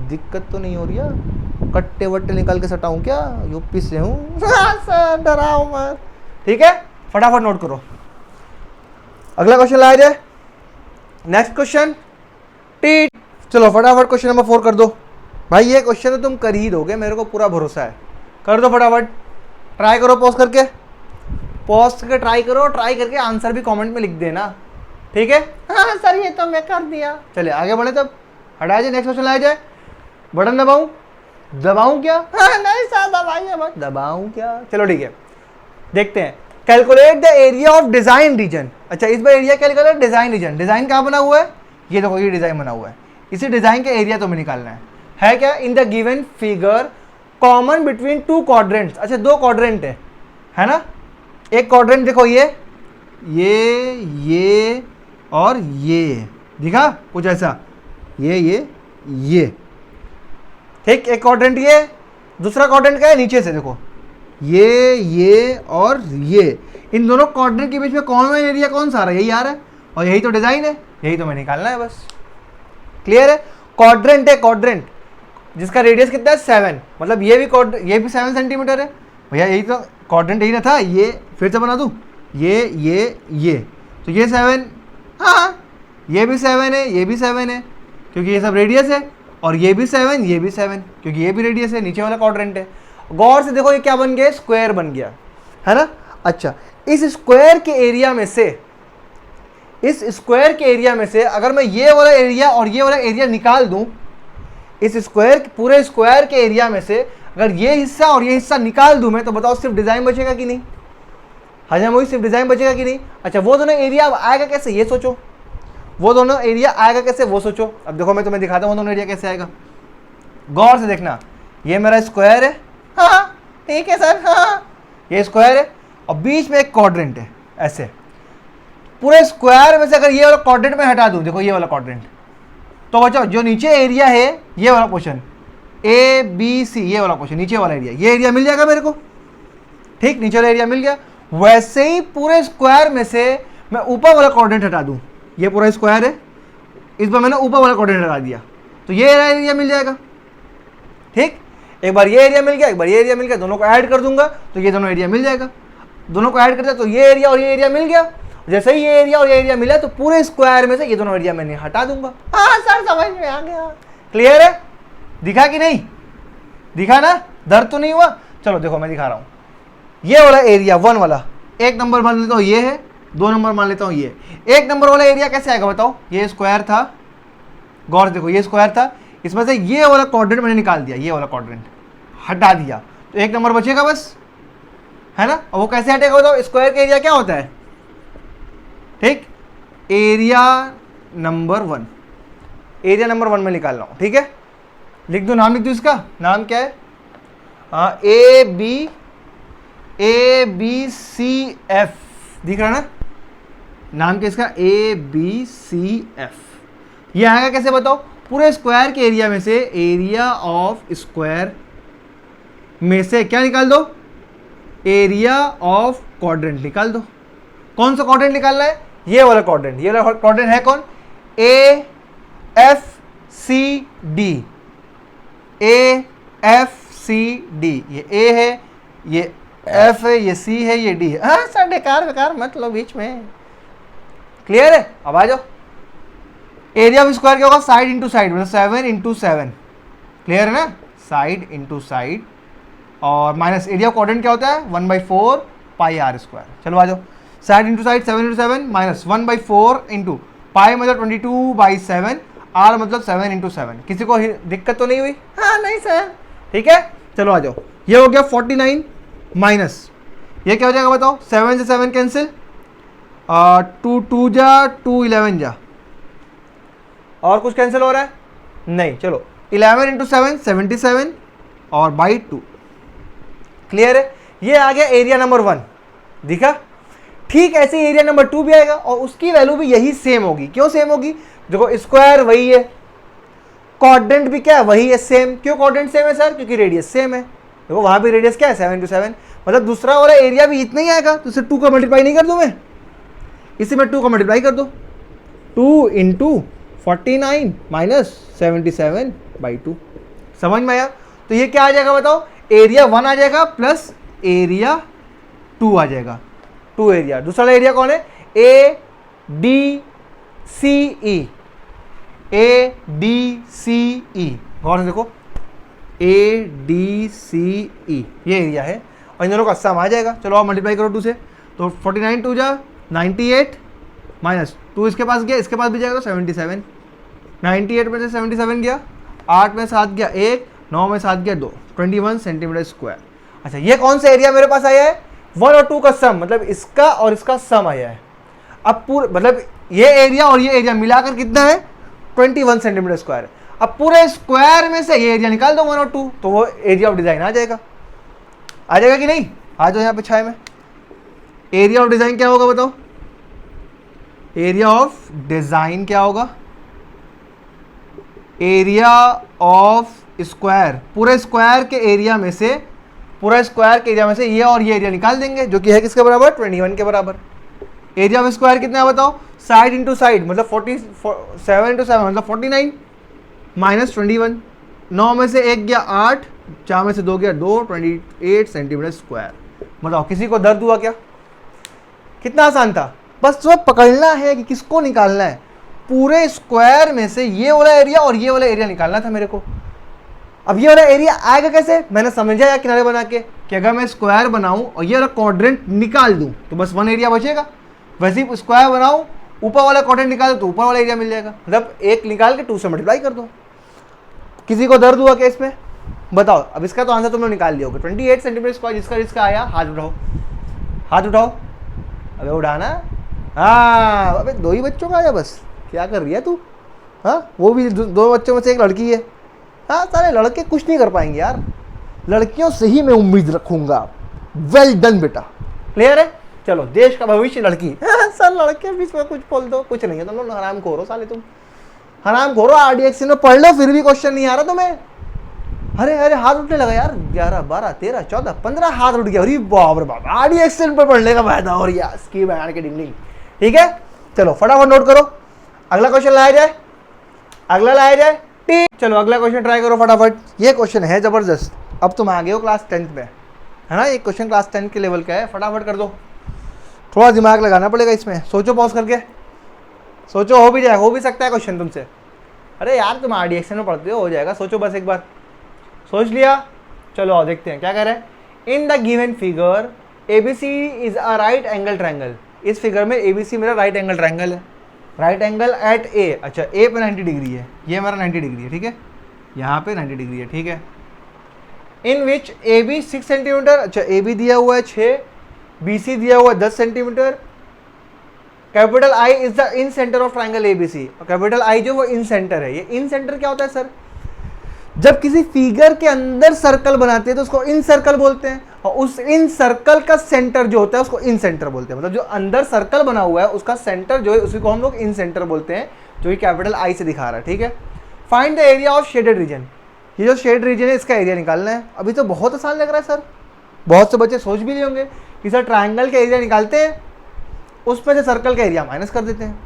दिक्कत तो नहीं हो रही है? कट्टे वट्टे निकाल के सटाऊं क्या? यूपी से हूँ सर, डराओ मत। ठीक है, फटाफट नोट करो। अगला क्वेश्चन लाया जाए, नेक्स्ट क्वेश्चन। टी, चलो फटाफट क्वेश्चन नंबर 4 कर दो भाई। ये क्वेश्चन तो तुम कर ही दोगे, मेरे को पूरा भरोसा है। कर दो फटाफट, ट्राई करो पॉज करके, पॉज करके ट्राई करो, ट्राई करके आंसर भी कमेंट में लिख देना। ठीक है? हाँ सर ये तो मैं कर दिया। चलिए आगे बढ़े, तब हटाया जाए, नेक्स्ट क्वेश्चन लाया जाए। बटन दबाऊं? दबाऊं क्या? हाँ नहीं सर दबाइए मत। दबाऊं क्या? चलो ठीक है, देखते हैं। Calculate the area of design region. अच्छा इस बार एरिया क्या निकाला? Design reason. डिजाइन कहाँ बना हुआ है? ये देखो, ये डिजाइन बना हुआ है, इसी डिजाइन का एरिया तुम्हें निकालना है क्या? In the given figure common between two quadrants. अच्छा दो क्वाड्रेंट है ना, एक क्वाड्रेंट देखो ये और ये, दिखा कुछ ऐसा, ये ठीक। एक क्वाड्रेंट ये, दूसरा क्वाड्रेंट क्या है? नीचे से देखो, ये और ये, इन दोनों क्वाड्रेंट के बीच में कॉमन एरिया कौन सा आ रहा है? यही आ रहा है, और यही तो डिजाइन है, यही तो मैं निकालना है बस। क्लियर है? क्वाड्रेंट है, क्वाड्रेंट जिसका रेडियस कितना है? 7, मतलब ये भी 7 सेंटीमीटर है भैया, यही तो क्वाड्रेंट यही ना था। ये फिर से बना दूं, ये तो ये 7, हाँ ये भी 7 है, ये भी 7 है, क्योंकि ये सब रेडियस है, और ये भी 7, ये भी 7, क्योंकि ये भी रेडियस है, नीचे वाला क्वाड्रेंट है। गौर से देखो, ये क्या बन गया? स्क्वायर बन गया, है ना। अच्छा, इस स्क्वायर के एरिया में से अगर मैं ये वाला एरिया और ये वाला एरिया निकाल दूं, इस पूरे स्क्वायर के एरिया में से अगर ये हिस्सा और ये हिस्सा निकाल दूं मैं, तो बताओ सिर्फ डिजाइन बचेगा कि नहीं? हजम हुई, सिर्फ डिजाइन बचेगा कि नहीं? अच्छा वो दोनों एरिया आएगा कैसे, ये सोचो, वो दोनों एरिया आएगा कैसे वो सोचो। अब देखो मैं तुम्हें दिखाता हूँ वो दोनों एरिया कैसे आएगा, गौर से देखना। ये मेरा स्क्वायर है, हाँ ठीक है सर, हाँ ये स्क्वायर है, और बीच में एक क्वाड्रेंट है ऐसे। पूरे स्क्वायर में से अगर ये वाला क्वाड्रेंट में हटा दूं, देखो ये वाला क्वाड्रेंट, तो बच्चों जो नीचे एरिया है ये वाला पोर्शन ABC, ये वाला पोर्शन नीचे वाला एरिया, ये एरिया मिल जाएगा मेरे को। ठीक, नीचे वाला एरिया मिल गया। वैसे ही पूरे स्क्वायर में से मैं ऊपर वाला क्वाड्रेंट हटा दूं, ये पूरा स्क्वायर है, इस बार मैंने ऊपर वाला क्वाड्रेंट हटा दिया, तो ये एरिया मिल जाएगा। ठीक, एक बार ये एरिया मिल गया, एक बार ये एरिया मिल गया, दोनों को ऐड कर दूंगा तो ये दोनों एरिया मिल जाएगा। दोनों को ऐड कर दिया तो ये एरिया और ये एरिया मिल गया। जैसे ही ये एरिया और ये एरिया मिला तो पूरे स्क्वायर में से ये दोनों एरिया मैंने हटा दूंगा। हाँ सर समझ में आ गया। क्लियर है? दिखा कि नहीं? दिखा ना? दर्द तो नहीं हुआ? चलो देखो मैं दिखा रहा हूँ। ये वाला एरिया 1 वाला, 1 नंबर मान लेता हूँ ये है, 2 नंबर मान लेता हूँ ये। 1 नंबर वाला एरिया कैसे आएगा बताओ? ये स्क्वायर था, गौर देखो ये स्क्वायर था, इसमें से ये वाला क्वाड्रेंट मैंने निकाल दिया, ये वाला क्वाड्रेंट हटा दिया, तो 1 नंबर बचेगा बस, है ना। और वो कैसे हटेगा बताओ? स्क्वायर का एरिया क्या होता है? ठीक, एरिया नंबर 1, एरिया नंबर 1 में निकाल रहा हूं। ठीक है, लिख दो, नाम लिख दो, इसका नाम क्या है? ABCF, दिख रहा है ना नाम क्या इसका? ABCF। ये आएगा कैसे बताओ? पूरे स्क्वायर के एरिया में से, एरिया ऑफ स्क्वायर में से क्या निकाल दो? एरिया ऑफ क्वाड्रेंट निकाल दो। कौन सा क्वाड्रेंट निकालना है? ये वाला क्वाड्रेंट। ये वाला क्वाड्रेंट है कौन? AFCD, AFCD। ये A है, ये F है, ये C है, ये D है। हाँ सर बेकार मत लो बीच में। क्लियर है? अब आ जाओ। एरिया ऑफ स्क्वायर क्या होगा? साइड इंटू साइड, मतलब 7 इंटू 7। क्लियर है ना? साइड इंटू साइड, और माइनस एरिया ऑफ क्वाड्रेंट क्या होता है? 1/4 पाई r स्क्वायर। चलो आ जाओ, side into side 7 into 7 minus 1/4 into pi मतलब 22/7, r मतलब 7 इंटू 7। किसी को दिक्कत तो नहीं हुई? हाँ नहीं सर। ठीक है, चलो आ जाओ। ये हो गया 49 माइनस, ये क्या हो जाएगा बताओ? 7 से 7 कैंसिल, 2 2 जा, 2 11 जा, और कुछ कैंसिल हो रहा है? नहीं। चलो 11 इंटू 7 77 और बाई 2। क्लियर है? ये आ गया एरिया नंबर 1, दिखा? ठीक ऐसे एरिया नंबर 2 भी आएगा, और उसकी वैल्यू भी यही सेम होगी। क्यों सेम होगी? देखो स्क्वायर वही है, क्वाड्रेंट भी क्या है? वही है, सेम। क्यों क्वाड्रेंट सेम है सर? क्योंकि रेडियस सेम है। देखो वहां भी रेडियस क्या है? 7 इंटू 7, मतलब दूसरा वाला एरिया भी इतना ही आएगा। तो इसे 2 का मल्टीप्लाई नहीं कर दूं मैं? इसे मैं 2 का मल्टीप्लाई कर दो, 2 इंटू 49 माइनस 77/2। समझ में आया? तो ये क्या आ जाएगा बताओ, एरिया 1 आ जाएगा प्लस एरिया 2 आ जाएगा, 2 एरिया। दूसरा एरिया कौन है, A D C E, A D C ई, गौर से देखो, ए डी सी ई ये एरिया है, और इन दोनों का सम आ जाएगा। चलो आप मल्टीप्लाई करो 2 से, तो 49 2 जा 98 माइनस 2 इसके पास गया, इसके पास भी जाएगा तो 77, 98 में से 77 गया, 8 में 7 गया 1, 9 में 7 गया 2, 21 सेंटीमीटर स्क्वायर। अच्छा ये कौन सा एरिया मेरे पास आया है, 1 और 2 का सम, मतलब इसका और इसका सम आया है। अब पूरा मतलब ये एरिया और ये एरिया मिलाकर कितना है, 21 सेंटीमीटर स्क्वायर। अब पूरे स्क्वायर में से ये एरिया निकाल दो 1 और 2, तो वो एरिया ऑफ डिजाइन आ जाएगा। आ जाएगा कि नहीं, आ जाओ यहाँ पे छाए में। एरिया ऑफ डिजाइन क्या होगा बताओ, एरिया ऑफ डिजाइन क्या होगा, एरिया ऑफ स्क्वायर, पूरे स्क्वायर के एरिया में से, पूरा स्क्वायर के एरिया में से ये और ये एरिया निकाल देंगे, जो कि है किसके बराबर, 21 के बराबर। एरिया ऑफ स्क्वायर कितना है बताओ, साइड इंटू साइड मतलब 47 इंटू 7 मतलब 49 माइनस 21, 9 में से 1 गया 8, 4 में से 2 गया 2, 28 सेंटीमीटर स्क्वायर। बताओ किसी को दर्द हुआ क्या, कितना आसान था, बस तो पकड़ना है कि किसको निकालना है, पूरे स्क्वायर में से ये वाला एरिया और ये वाला एरिया निकालना था मेरे को। अब ये वाला एरिया आएगा कैसे, मैंने समझा या किनारे बना के कि अगर मैं स्क्वायर बनाऊं और ये वाला क्वाड्रेंट निकाल दूं तो बस 1 एरिया बचेगा, वैसे ही स्क्वायर बनाऊं ऊपर वाला क्वाड्रेंट निकाल दो तो ऊपर वाला एरिया मिल जाएगा, मतलब 1 निकाल के 2 से मल्टीप्लाई कर दो। किसी को दर्द हुआ क्या इसमें बताओ, अब इसका तो आंसर तुम लोग निकाल लियोगे, 28 सेंटीमीटर स्क्वायर। जिसका जिसका आया हाथ उठाओ, हाथ उठाओ, अबे उठाना, हाँ अबे 2 ही बच्चों का आया बस, क्या कर रही है तू, हाँ वो भी 2 बच्चों में से 1 लड़की है। हाँ सारे लड़के कुछ नहीं कर पाएंगे यार, लड़कियों से ही मैं उम्मीद रखूंगा। वेल डन बेटा, क्लियर है। चलो देश का भविष्य लड़की, सर लड़के बीच में कुछ बोल दो, कुछ नहीं है, तुम लोग हराम खोरो साले, तुम हराम खोरो। RDX में पढ़ लो फिर भी क्वेश्चन नहीं आ रहा तुम्हें। अरे अरे हाथ उठने लगा यार, 11 12 13 14 15 हाथ उठ गया, अरे बाप रे बाप, RDX पर पढ़ने का फायदा और यार इसकी बयान के डिंग। ठीक है चलो फटाफट नोट करो, अगला क्वेश्चन लाया जाए, अगला लाया जाए, ठीक। चलो अगला क्वेश्चन ट्राई करो फटाफट। ये क्वेश्चन है जबरदस्त, अब तुम आ गए हो क्लास 10th में, है ना, ये क्वेश्चन क्लास 10 के लेवल का है, फटाफट कर दो, थोड़ा दिमाग लगाना पड़ेगा इसमें, सोचो पॉज करके, सोचो, हो भी जाए, हो भी सकता है क्वेश्चन तुमसे। अरे यार तुम RDX में पढ़ते हो जाएगा, सोचो बस एक बार, सोच लिया। चलो आओ देखते हैं क्या कह रहे हैं। In the given figure ABC is a right angle triangle, इस फिगर में ABC मेरा राइट एंगल ट्रायंगल है, राइट एंगल एट A, अच्छा A पे 90 डिग्री है, ये हमारा 90 डिग्री है, ठीक है, यहाँ पे 90 डिग्री है, ठीक है। इन विच AB 6 सेंटीमीटर, अच्छा AB दिया हुआ है 6, BC दिया हुआ है 10 centimetre, capital I is the in centre of triangle ABC, और कैपिटल I जो वो इन सेंटर है। ये इन सेंटर क्या होता है सर, जब किसी फिगर के अंदर सर्कल बनाते हैं तो उसको इन सर्कल बोलते हैं, और उस इन सर्कल का सेंटर जो होता है उसको इन सेंटर बोलते हैं, मतलब जो अंदर सर्कल बना हुआ है उसका सेंटर जो है उसी को हम लोग इन सेंटर बोलते हैं, जो कि कैपिटल I से दिखा रहा है, ठीक है। Find the area of shaded region, ये जो शेड रीजन है इसका एरिया निकालना है। अभी तो बहुत आसान लग रहा है सर, बहुत से बच्चे सोच भी नहीं होंगे कि सर ट्राइंगल का एरिया निकालते हैं, उसमें से सर्कल का एरिया माइनस कर देते हैं।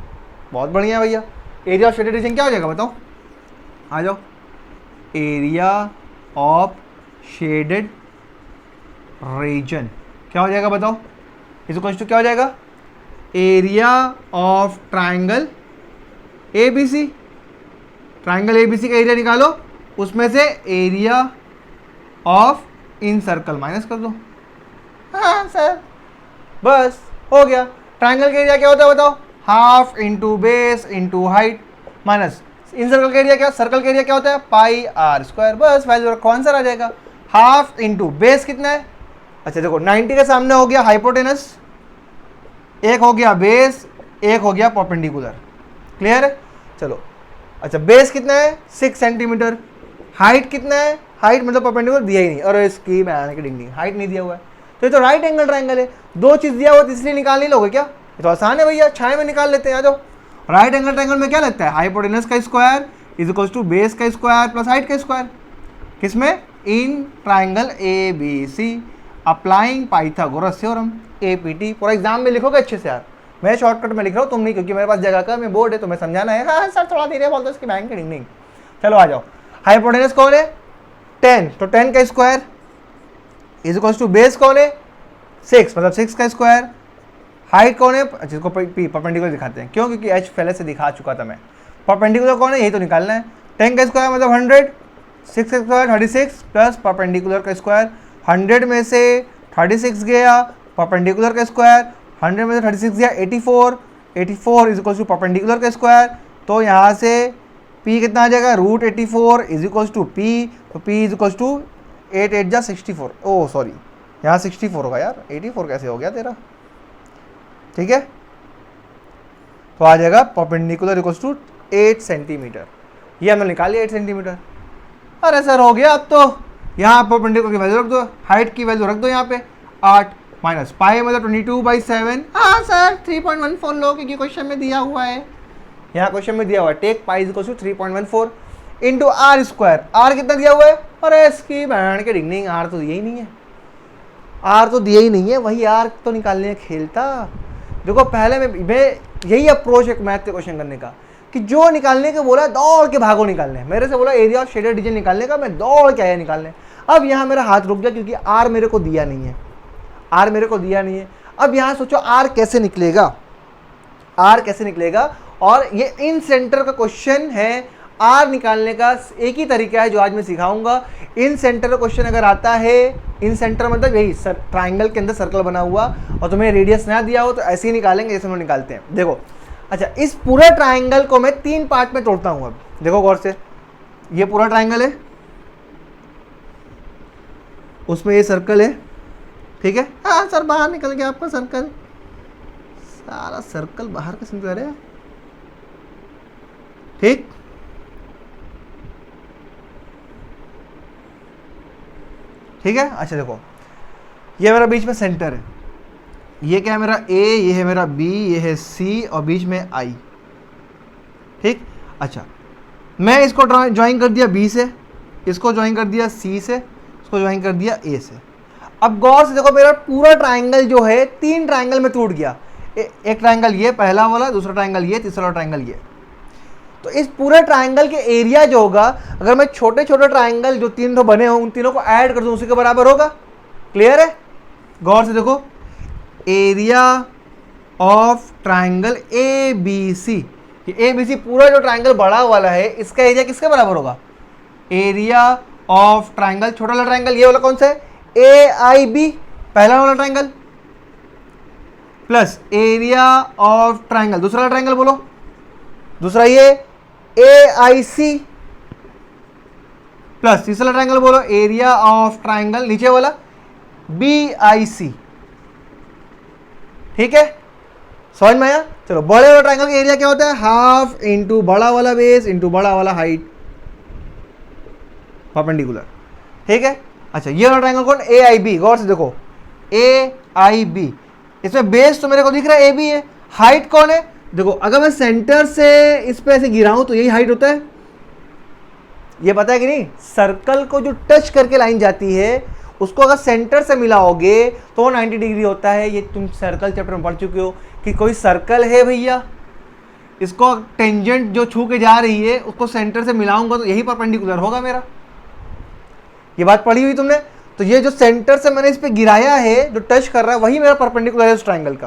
बहुत बढ़िया भैया, एरिया ऑफ शेडेड रीजन क्या हो जाएगा बताओ, आ जाओ। एरिया ऑफ शेडेड रीजन क्या हो जाएगा बताओ, इस क्वेश्चन क्या हो जाएगा, area of triangle ABC, triangle ABC का एरिया निकालो, उसमें से area of in circle minus कर दो। हाँ सर बस हो गया। ट्राइंगल का एरिया क्या होता है बताओ, half into base into height, minus incircle का एरिया क्या, सर्कल का एरिया क्या होता है पाई R स्क्वायर, बस वैल्यू रखो आंसर आ जाएगा। हाफ इंटू बेस कितना है, अच्छा देखो 90 के सामने हो गया हाइपोटेनस, एक हो गया बेस, एक हो गया परपेंडिकुलर, क्लियर है। चलो अच्छा बेस कितना है 6 सेंटीमीटर, हाइट कितना है, हाइट मतलब परपेंडिकुलर दिया ही नहीं, और इसकी मैं आने की डिंग हाइट नहीं दिया हुआ है, तो ये तो राइट एंगल ट्रायंगल है। 2 चीज़ दिया हुआ तीसरी निकाल नहीं लोगे क्या, ये तो आसान है भैया, छाए में निकाल लेते हैं, आ जाओ। राइट एंगल ट्रायंगल में क्या लगता है, हाइपोटेनस का square is equal to base का स्क्वायर प्लस हाइट का स्क्वायर, किसमें, in triangle ABC, applying Pythagoras theorem APT। पूरा एग्जाम में लिखोगे अच्छे से यार, मैं शॉर्टकट में लिख रहा हूँ, तुम नहीं, क्योंकि मेरे पास जगह का मैं बोर्ड है, तुम्हें समझाना है। हाँ सर थोड़ा धीरे बोल दो इसकी बैंक की नहीं। चलो आ जाओ, हाइपोटेनस कौन है 10, तो 10 का square is equal to base कौन है 6, मतलब 6 का स्क्वायर। हाइट कौन है, जिसको परपेंडिकुलर दिखाते हैं, क्यों, क्योंकि एच पहले से दिखा चुका था मैं। परपेंडिकुलर कौन है, यही तो निकालना है। 10 का स्क्वायर मतलब 100, 6 का स्क्वायर 36 प्लस परपेंडिकुलर का स्क्वायर। 100 में से 36 गया, परपेंडिकुलर का स्क्वायर 100 में से 36 गया 84, 84 इज इक्वल टू परपेंडिकुलर का स्क्वायर। तो यहाँ से p कितना आ जाएगा, √84 इज इक्वल टू p, तो p इज इक्वल टू 8 8 जा 64, ओह सॉरी यहाँ 64 होगा यार, 84 कैसे हो गया तेरा, ठीक है। तो आ जाएगा परपेंडिकुलर इक्वल टू 8 सेंटीमीटर, ये हमने निकाल लिया 8 सेंटीमीटर। अरे सर हो गया, अब तो यहाँ परपेंडिकुलर की वैल्यू रख दो, हाइट की वैल्यू रख दो यहाँ पे 8 माइनस पाई मतलब 22/7। हाँ सर 3.14 लो, क्योंकि क्वेश्चन में दिया हुआ है, यहाँ क्वेश्चन में दिया हुआ है take pi is equal to 3.14 into R square. R कितना दिया हुआ है, अरे इसकी बैंड के डिंगनिंग, आर तो दिया ही नहीं है, आर तो दिया ही नहीं है, वही आर तो निकालने खेलता। देखो पहले मैं यही अप्रोच है मैथ के क्वेश्चन करने का, कि जो निकालने के बोला दौड़ के भागो निकालने, मेरे से बोला एरिया और शेडेड रीजन निकालने का, मैं दौड़ के आया निकालने। अब यहाँ मेरा हाथ रुक गया, क्योंकि आर मेरे को दिया नहीं है, आर मेरे को दिया नहीं है। अब यहाँ सोचो आर कैसे निकलेगा, आर कैसे निकलेगा, और ये इन सेंटर का क्वेश्चन है। आर निकालने का एक ही तरीका है जो आज मैं सिखाऊंगा। इन सेंटर का क्वेश्चन अगर आता है, इन सेंटर मतलब यही ट्राइंगल के अंदर सर्कल बना हुआ और तुम्हें रेडियस ना दिया हो, तो ऐसे ही निकालेंगे जैसे हम लोग निकालते हैं। देखो अच्छा, इस पूरे ट्राइंगल को मैं 3 पार्ट में तोड़ता हूँ। अब देखो गौर से, ये पूरा ट्राइंगल है, उसमें ये सर्कल है, ठीक है। हाँ सर बाहर निकल गया आपका सर्कल, सारा सर्कल बाहर कैसे निकल रहा है, ठीक। ठीक है, अच्छा देखो ये मेरा बीच में सेंटर है, ये क्या है मेरा A, ये है मेरा B, ये है C और बीच में I, ठीक। अच्छा मैं इसको ज्वाइन कर दिया B से, इसको ज्वाइन कर दिया C से, इसको ज्वाइन कर दिया A से। अब गौर से देखो मेरा पूरा ट्राइंगल जो है 3 ट्राइंगल में टूट गया। एक ट्राइंगल ये पहला वाला, दूसरा ट्राइंगल ये, तीसरा ट्राइंगल ये। तो इस पूरे ट्राइंगल के एरिया जो होगा, अगर मैं छोटे छोटे ट्राइंगल जो 3 बने हों उन तीनों को ऐड कर दूं, उसी के बराबर होगा। क्लियर है, गौर से देखो, area of triangle A B C, A B C पूरा जो ट्राइंगल बड़ा वाला है, इसका एरिया किसके बराबर होगा, एरिया ऑफ ट्राइंगल, छोटा वाला ट्राइंगल ये वाला कौन सा है, ए आई बी, पहला वाला triangle, plus area of triangle, दूसरा वाला ट्राइंगल बोलो, दूसरा ये ए आई सी, प्लस तीसरा ट्राइंगल बोलो एरिया ऑफ ट्राइंगल नीचे वाला बी आई सी, ठीक है। समझ में आया। चलो बड़े वाला ट्राइंगल का एरिया क्या होता है, हाफ इंटू बड़ा वाला बेस इंटू बड़ा वाला हाइट परपेंडिकुलर, ठीक है। अच्छा ये वाला ट्राइंगल कौन, ए आई बी, गौर से देखो ए आई बी, इसमें बेस तो मेरे को दिख रहा है ए बी है, हाइट कौन है, देखो अगर मैं सेंटर से इस पे ऐसे गिराऊं तो यही हाइट होता है, ये पता है कि नहीं। सर्कल को जो टच करके लाइन जाती है उसको अगर सेंटर से मिलाओगे तो वो 90 डिग्री होता है। ये तुम सर्कल चैप्टर में पढ़ चुके हो कि कोई सर्कल है भैया, इसको टेंजेंट जो छू के जा रही है उसको सेंटर से मिलाऊंगा तो यही परपेंडिकुलर होगा मेरा, ये बात पढ़ी हुई तुमने। तो ये जो सेंटर से मैंने इस पे गिराया है, जो टच कर रहा है, वही मेरा परपेंडिकुलर है उस ट्राइंगल का।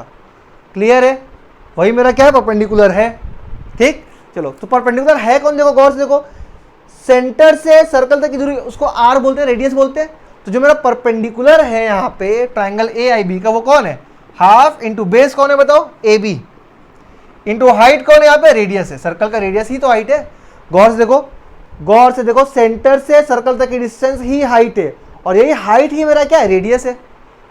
क्लियर है, वही मेरा क्या है, परपेंडिकुलर है, ठीक। चलो तो परपेंडिकुलर है कौन, देखो गौर से देखो, सेंटर से सर्कल तक की दूरी उसको आर बोलते हैं, रेडियस बोलते हैं। तो जो मेरा परपेंडिकुलर है यहाँ पे ट्राइंगल ए आई बी का, वो कौन है, हाफ इंटू बेस कौन है बताओ, ए बी, इंटू हाइट कौन है यहाँ पे, रेडियस है, सर्कल का रेडियस ही तो हाइट है। गौर से देखो, गौर से देखो, सेंटर से सर्कल तक की डिस्टेंस ही हाइट है और यही हाइट ही मेरा क्या है, रेडियस है,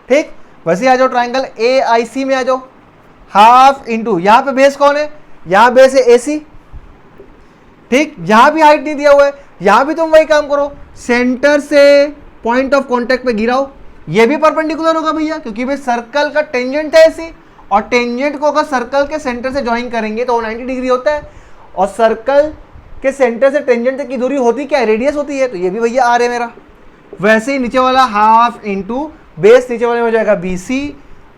ठीक। वैसे आ जाओ ट्राइंगल ए आई सी में आ जाओ, हाफ इंटू यहाँ पे बेस कौन है, यहाँ बेस है ए सी, ठीक। यहां भी हाइट नहीं दिया हुआ है, यहां भी तुम वही काम करो, सेंटर से पॉइंट ऑफ कांटेक्ट पे गिराओ, ये भी परपेंडिकुलर होगा भैया, क्योंकि भाई सर्कल का टेंजेंट है ऐसी, और टेंजेंट को अगर सर्कल के सेंटर से ज्वाइन करेंगे तो 90 डिग्री होता है, और सर्कल के सेंटर से टेंजेंट तक की दूरी होती क्या है, रेडियस होती है, तो ये भी भैया आ रहा है मेरा। वैसे ही नीचे वाला हाफ इंटू बेस, नीचे वाले में हो जाएगा बी सी,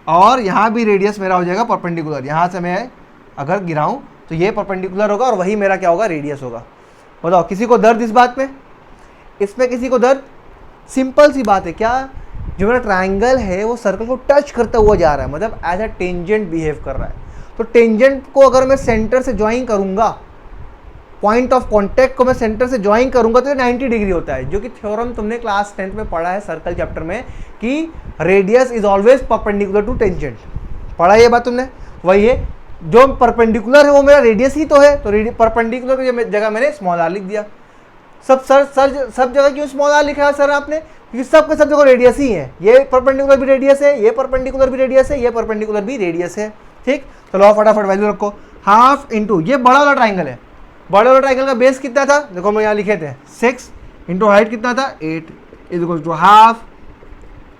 और यहाँ भी रेडियस मेरा हो जाएगा परपेंडिकुलर। यहाँ से मैं अगर गिराऊं तो ये परपेंडिकुलर होगा और वही मेरा क्या होगा, रेडियस होगा। बताओ किसी को दर्द इस बात में, इसमें किसी को दर्द? सिंपल सी बात है, क्या जो मेरा ट्राइंगल है वो सर्कल को टच करता हुआ जा रहा है, मतलब एज अ टेंजेंट बिहेव कर रहा है। तो टेंजेंट को अगर मैं सेंटर से ज्वाइन करूंगा, पॉइंट ऑफ कॉन्टैक्ट को मैं सेंटर से ज्वाइन करूंगा तो ये 90 डिग्री होता है, जो कि थ्योरम तुमने क्लास 10th में पढ़ा है सर्कल चैप्टर में कि radius is always perpendicular to tangent. पढ़ा ये बात तुमने? वही है, जो परपेंडिकुलर है वो मेरा रेडियस ही तो है, तो परपेंडिकुलर की जगह मैंने स्मॉल आर लिख दिया। सब जगह क्यों स्मॉल आर लिखा है सर आपने? क्योंकि सब के सब जगह रेडियस ही है। ये परपेंडिकुलर भी रेडियस है, ये परपेंडिकुलर भी रेडियस है, ये परपेंडिकुलर भी रेडियस है। ठीक, तो लो फटाफट वैल्यू रखो। हाफ इंटू ये बड़ा वाला ट्राइंगल है, बड़े वाला ट्राइंगल का बेस कितना था? देखो मैं यहाँ लिखे थे 6 इंटू हाइट कितना था 8 is equal to half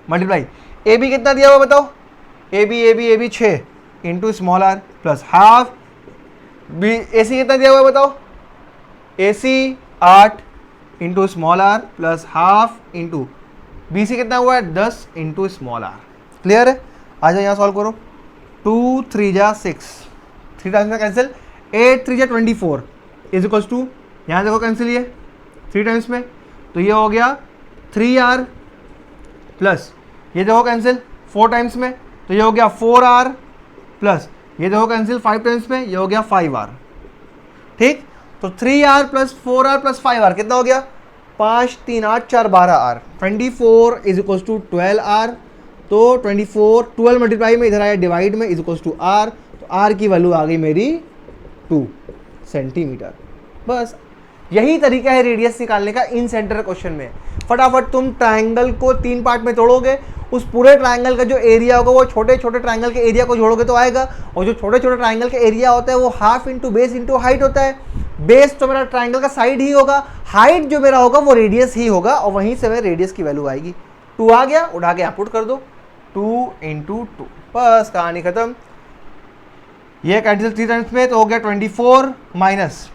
multiply A B कितना दिया हुआ बताओ? A B 6 into small r plus half B. A C कितना दिया हुआ बताओ? A C 8 into small r plus half into B C कितना हुआ है 10 इंटू स्मॉल आर। क्लियर है? आ जाओ यहाँ सॉल्व करो। 2 3 जा 6, 3 टाइम्स में कैंसिल, 8 3 जा 24 इज इक्वल्स टू, यहाँ देखो कैंसिल ये 3 टाइम्स में, तो ये हो गया 3r प्लस ये देखो कैंसिल 4 टाइम्स में, तो ये हो गया 4r प्लस ये देखो कैंसिल 5 टाइम्स में, ये हो गया 5r। ठीक, तो 3r plus 4r plus 5r कितना हो गया? 5 3 8 4 12r, 24 is equals to 12r। तो 24 12 मल्टीप्लाई में इधर आया डिवाइड में इज इक्वल्स टू r, तो r की वैल्यू आ गई मेरी 2 सेंटीमीटर। बस यही तरीका है रेडियस निकालने का इन सेंटर क्वेश्चन में। फटाफट तुम ट्रायंगल को 3 पार्ट में तोड़ोगे, उस पूरे ट्रायंगल का जो एरिया होगा वो छोटे छोटे ट्रायंगल के एरिया को जोड़ोगे तो आएगा, और जो छोटे छोटे ट्रायंगल के एरिया होता है वो half into base into height होता है। बेस तो मेरा ट्रायंगल का साइड ही होगा, हाइट जो मेरा होगा वो रेडियस ही होगा, और वहीं से मेरे रेडियस की वैल्यू आएगी। 2 आ गया, उठा के यहाँ पुट कर दो, 2 इंटू 2, बस कहानी खत्म। ये कैंसिल 3 टाइम्स में तो हो गया 24 माइनस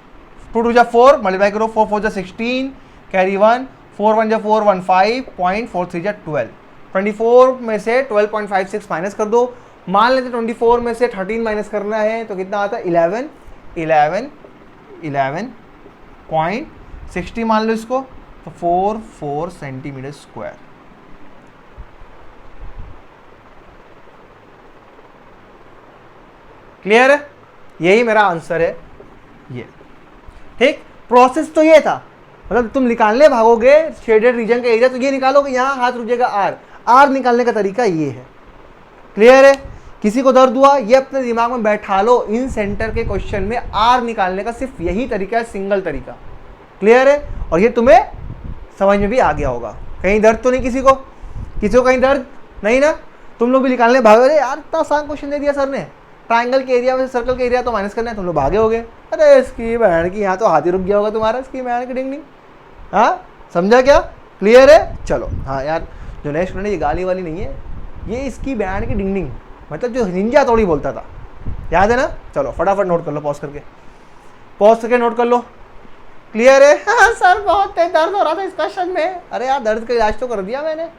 2 2 जा 4 मल्टीप्लाई करो, 4 4 जा 16 कैरी 1, 4 1 जा 4 1 5.43 जा 12। 24 में से 12.56 माइनस कर दो, मान लेते 24 में से 13 माइनस करना है तो कितना आता है 11.60 मान लो इसको, तो 4 सेंटीमीटर स्क्वायर। क्लियर है? यही मेरा आंसर है ये। ठीक, प्रोसेस तो ये था, मतलब तुम निकालने भागोगे शेडेड रीजन का एरिया तो ये निकालोगे, यहाँ हाथ रुकेगा आर निकालने का तरीका ये है। क्लियर है? किसी को दर्द हुआ? ये अपने दिमाग में बैठा लो, इन सेंटर के क्वेश्चन में आर निकालने का सिर्फ यही तरीका है, सिंगल तरीका। क्लियर है? और ये तुम्हें समझ में भी आ गया होगा। कहीं दर्द तो नहीं किसी को कहीं दर्द नहीं ना? तुम लोग भी निकालने भागे, अरे यार इतना आसान क्वेश्चन दे दिया सर ने, ट्राइंगल के एरिया में से सर्कल के एरिया तो माइनस करना है, तुम लोग भागे होगे। अरे इसकी बहन की, यहाँ तो हाथ ही रुक गया होगा तुम्हारा, इसकी बहन की डिंग डिंग। हाँ समझा क्या? क्लियर है? चलो हाँ यार, जो नेक्स्ट ये गाली वाली नहीं है, ये इसकी बहन की डिंग डिंग, मतलब जो निंजा तोड़ी बोलता था, याद है ना? चलो फटाफट नोट कर लो, पॉज करके नोट कर लो। क्लियर है? हाँ सर बहुत तेज दर्द हो रहा था इस क्वेश्चन में। अरे यार दर्द का इलाज तो कर दिया मैंने,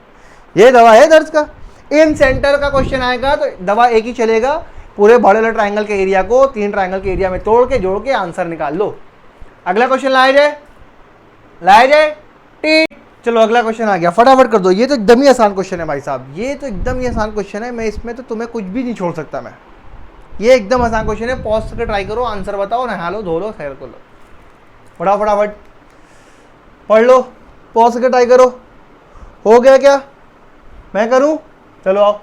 ये दवा है दर्द का। इन सेंटर का क्वेश्चन आएगा तो दवा एक ही चलेगा, पूरे बड़े वाले ट्रायंगल के एरिया को 3 ट्रायंगल के एरिया में तोड़ के जोड़ के आंसर निकाल लो। अगला क्वेश्चन लाया जाए टी। चलो अगला क्वेश्चन आ गया, फटाफट कर दो। ये तो एकदम ही आसान क्वेश्चन है भाई साहब, ये तो एकदम ही आसान क्वेश्चन है, मैं इसमें तो तुम्हें कुछ भी नहीं छोड़ सकता मैं। ये एकदम आसान क्वेश्चन है, पॉज करके ट्राई करो, आंसर बताओ, नहा लो, धो लो, खैर कर लो, फटाफट पढ़ लो, पॉज करके ट्राई करो। हो गया क्या? मैं करूं? चलो आओ।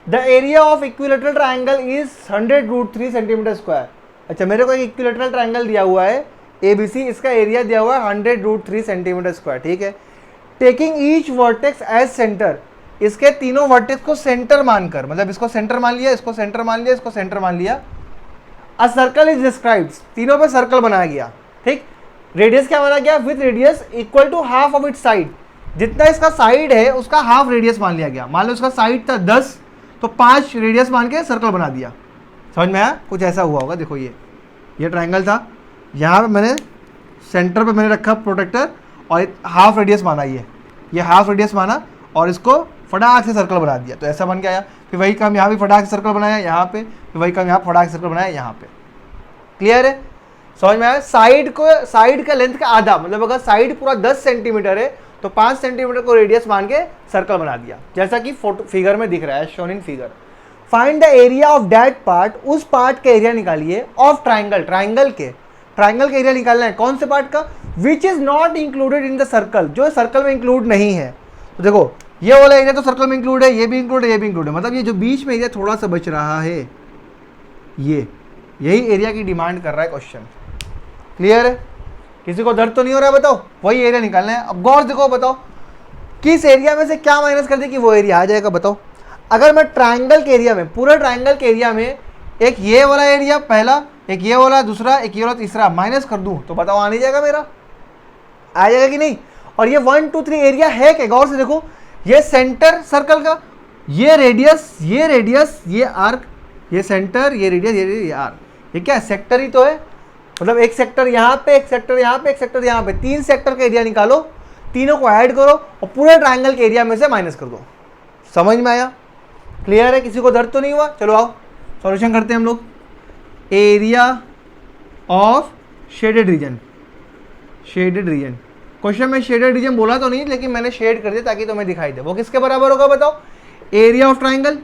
The area of equilateral triangle is 100√3 centimetre square. अच्छा मेरे को एक इक्विलेटरल ट्राइंगल दिया हुआ है ABC, इसका एरिया दिया हुआ है 100√3 सेंटीमीटर स्क्वायर। ठीक है, taking each vertex as centre, इसके तीनों वर्टेक्स को सेंटर मानकर, मतलब इसको सेंटर मान लिया, इसको सेंटर मान लिया, इसको सेंटर मान लिया। अ सर्कल इज डिस्क्राइब्ड, तीनों पे सर्कल बनाया गया। ठीक, रेडियस क्या माना गया? With radius equal to half of it side, जितना इसका साइड है उसका हाफ रेडियस मान लिया गया। मान लो इसका साइड था 10, तो 5 रेडियस मान के सर्कल बना दिया। समझ में आया? कुछ ऐसा हुआ होगा। देखो ये ट्रायंगल था, यहाँ पे मैंने सेंटर पे मैंने रखा प्रोटेक्टर और हाफ रेडियस माना, ये हाफ रेडियस माना और इसको फटाक से सर्कल बना दिया, तो ऐसा बन के आया। फिर वही काम यहाँ भी फटाक से सर्कल बनाया यहाँ पे, फिर वही काम यहाँ फटाक से सर्कल बनाया यहाँ पे। क्लियर है, समझ में आया। साइड का लेंथ का आधा, मतलब अगर साइड पूरा 10 सेंटीमीटर है तो 5 सेंटीमीटर को रेडियस मान के सर्कल बना दिया, जैसा कि फोटो फिगर में दिख रहा है, shown in figure. Find the area of that part, उस पार्ट का एरिया निकालिए ऑफ ट्राइंगल, ट्राइंगल का एरिया निकालना है। कौन से पार्ट का? Which is not included in the circle, जो सर्कल में इंक्लूड नहीं है। तो देखो ये वाला एरिया तो सर्कल में इंक्लूड है, ये भी इंक्लूड है, ये भी इंक्लूड है, मतलब ये जो बीच में एरिया थोड़ा सा बच रहा है, यही एरिया की डिमांड कर रहा है क्वेश्चन। क्लियर है, किसी को दर्द तो नहीं हो रहा है? बताओ, वही एरिया निकालना है। अब गौर से देखो, बताओ किस एरिया में से क्या माइनस कर दे कि वो एरिया आ जाएगा। बताओ, अगर मैं ट्राइंगल के एरिया में, पूरे ट्राइंगल के एरिया में एक ये वाला एरिया पहला, एक ये वाला दूसरा, एक ये वाला तीसरा माइनस कर दूं तो बताओ आ नहीं जाएगा मेरा? आ जाएगा कि नहीं? और ये 1 2 3 एरिया है क्या? गौर से देखो, ये सेंटर सर्कल का, ये रेडियस, ये आर्क, ये सेंटर, ये रेडियस, ये आर्क, ये क्या सेक्टर ही तो है। मतलब एक सेक्टर यहाँ पे, एक सेक्टर यहाँ पे, एक सेक्टर यहाँ पे, 3 सेक्टर का एरिया निकालो, तीनों को ऐड करो और पूरे ट्राइंगल के एरिया में से माइनस कर दो। समझ में आया? क्लियर है, किसी को दर्द तो नहीं हुआ? चलो आओ सॉल्यूशन करते हैं हम लोग। Area of shaded region, question में शेडेड रीजन बोला तो नहीं, लेकिन मैंने शेड कर दिया ताकि तुम्हें दिखाई दे। वो किसके बराबर होगा बताओ? एरिया ऑफ ट्राइंगल,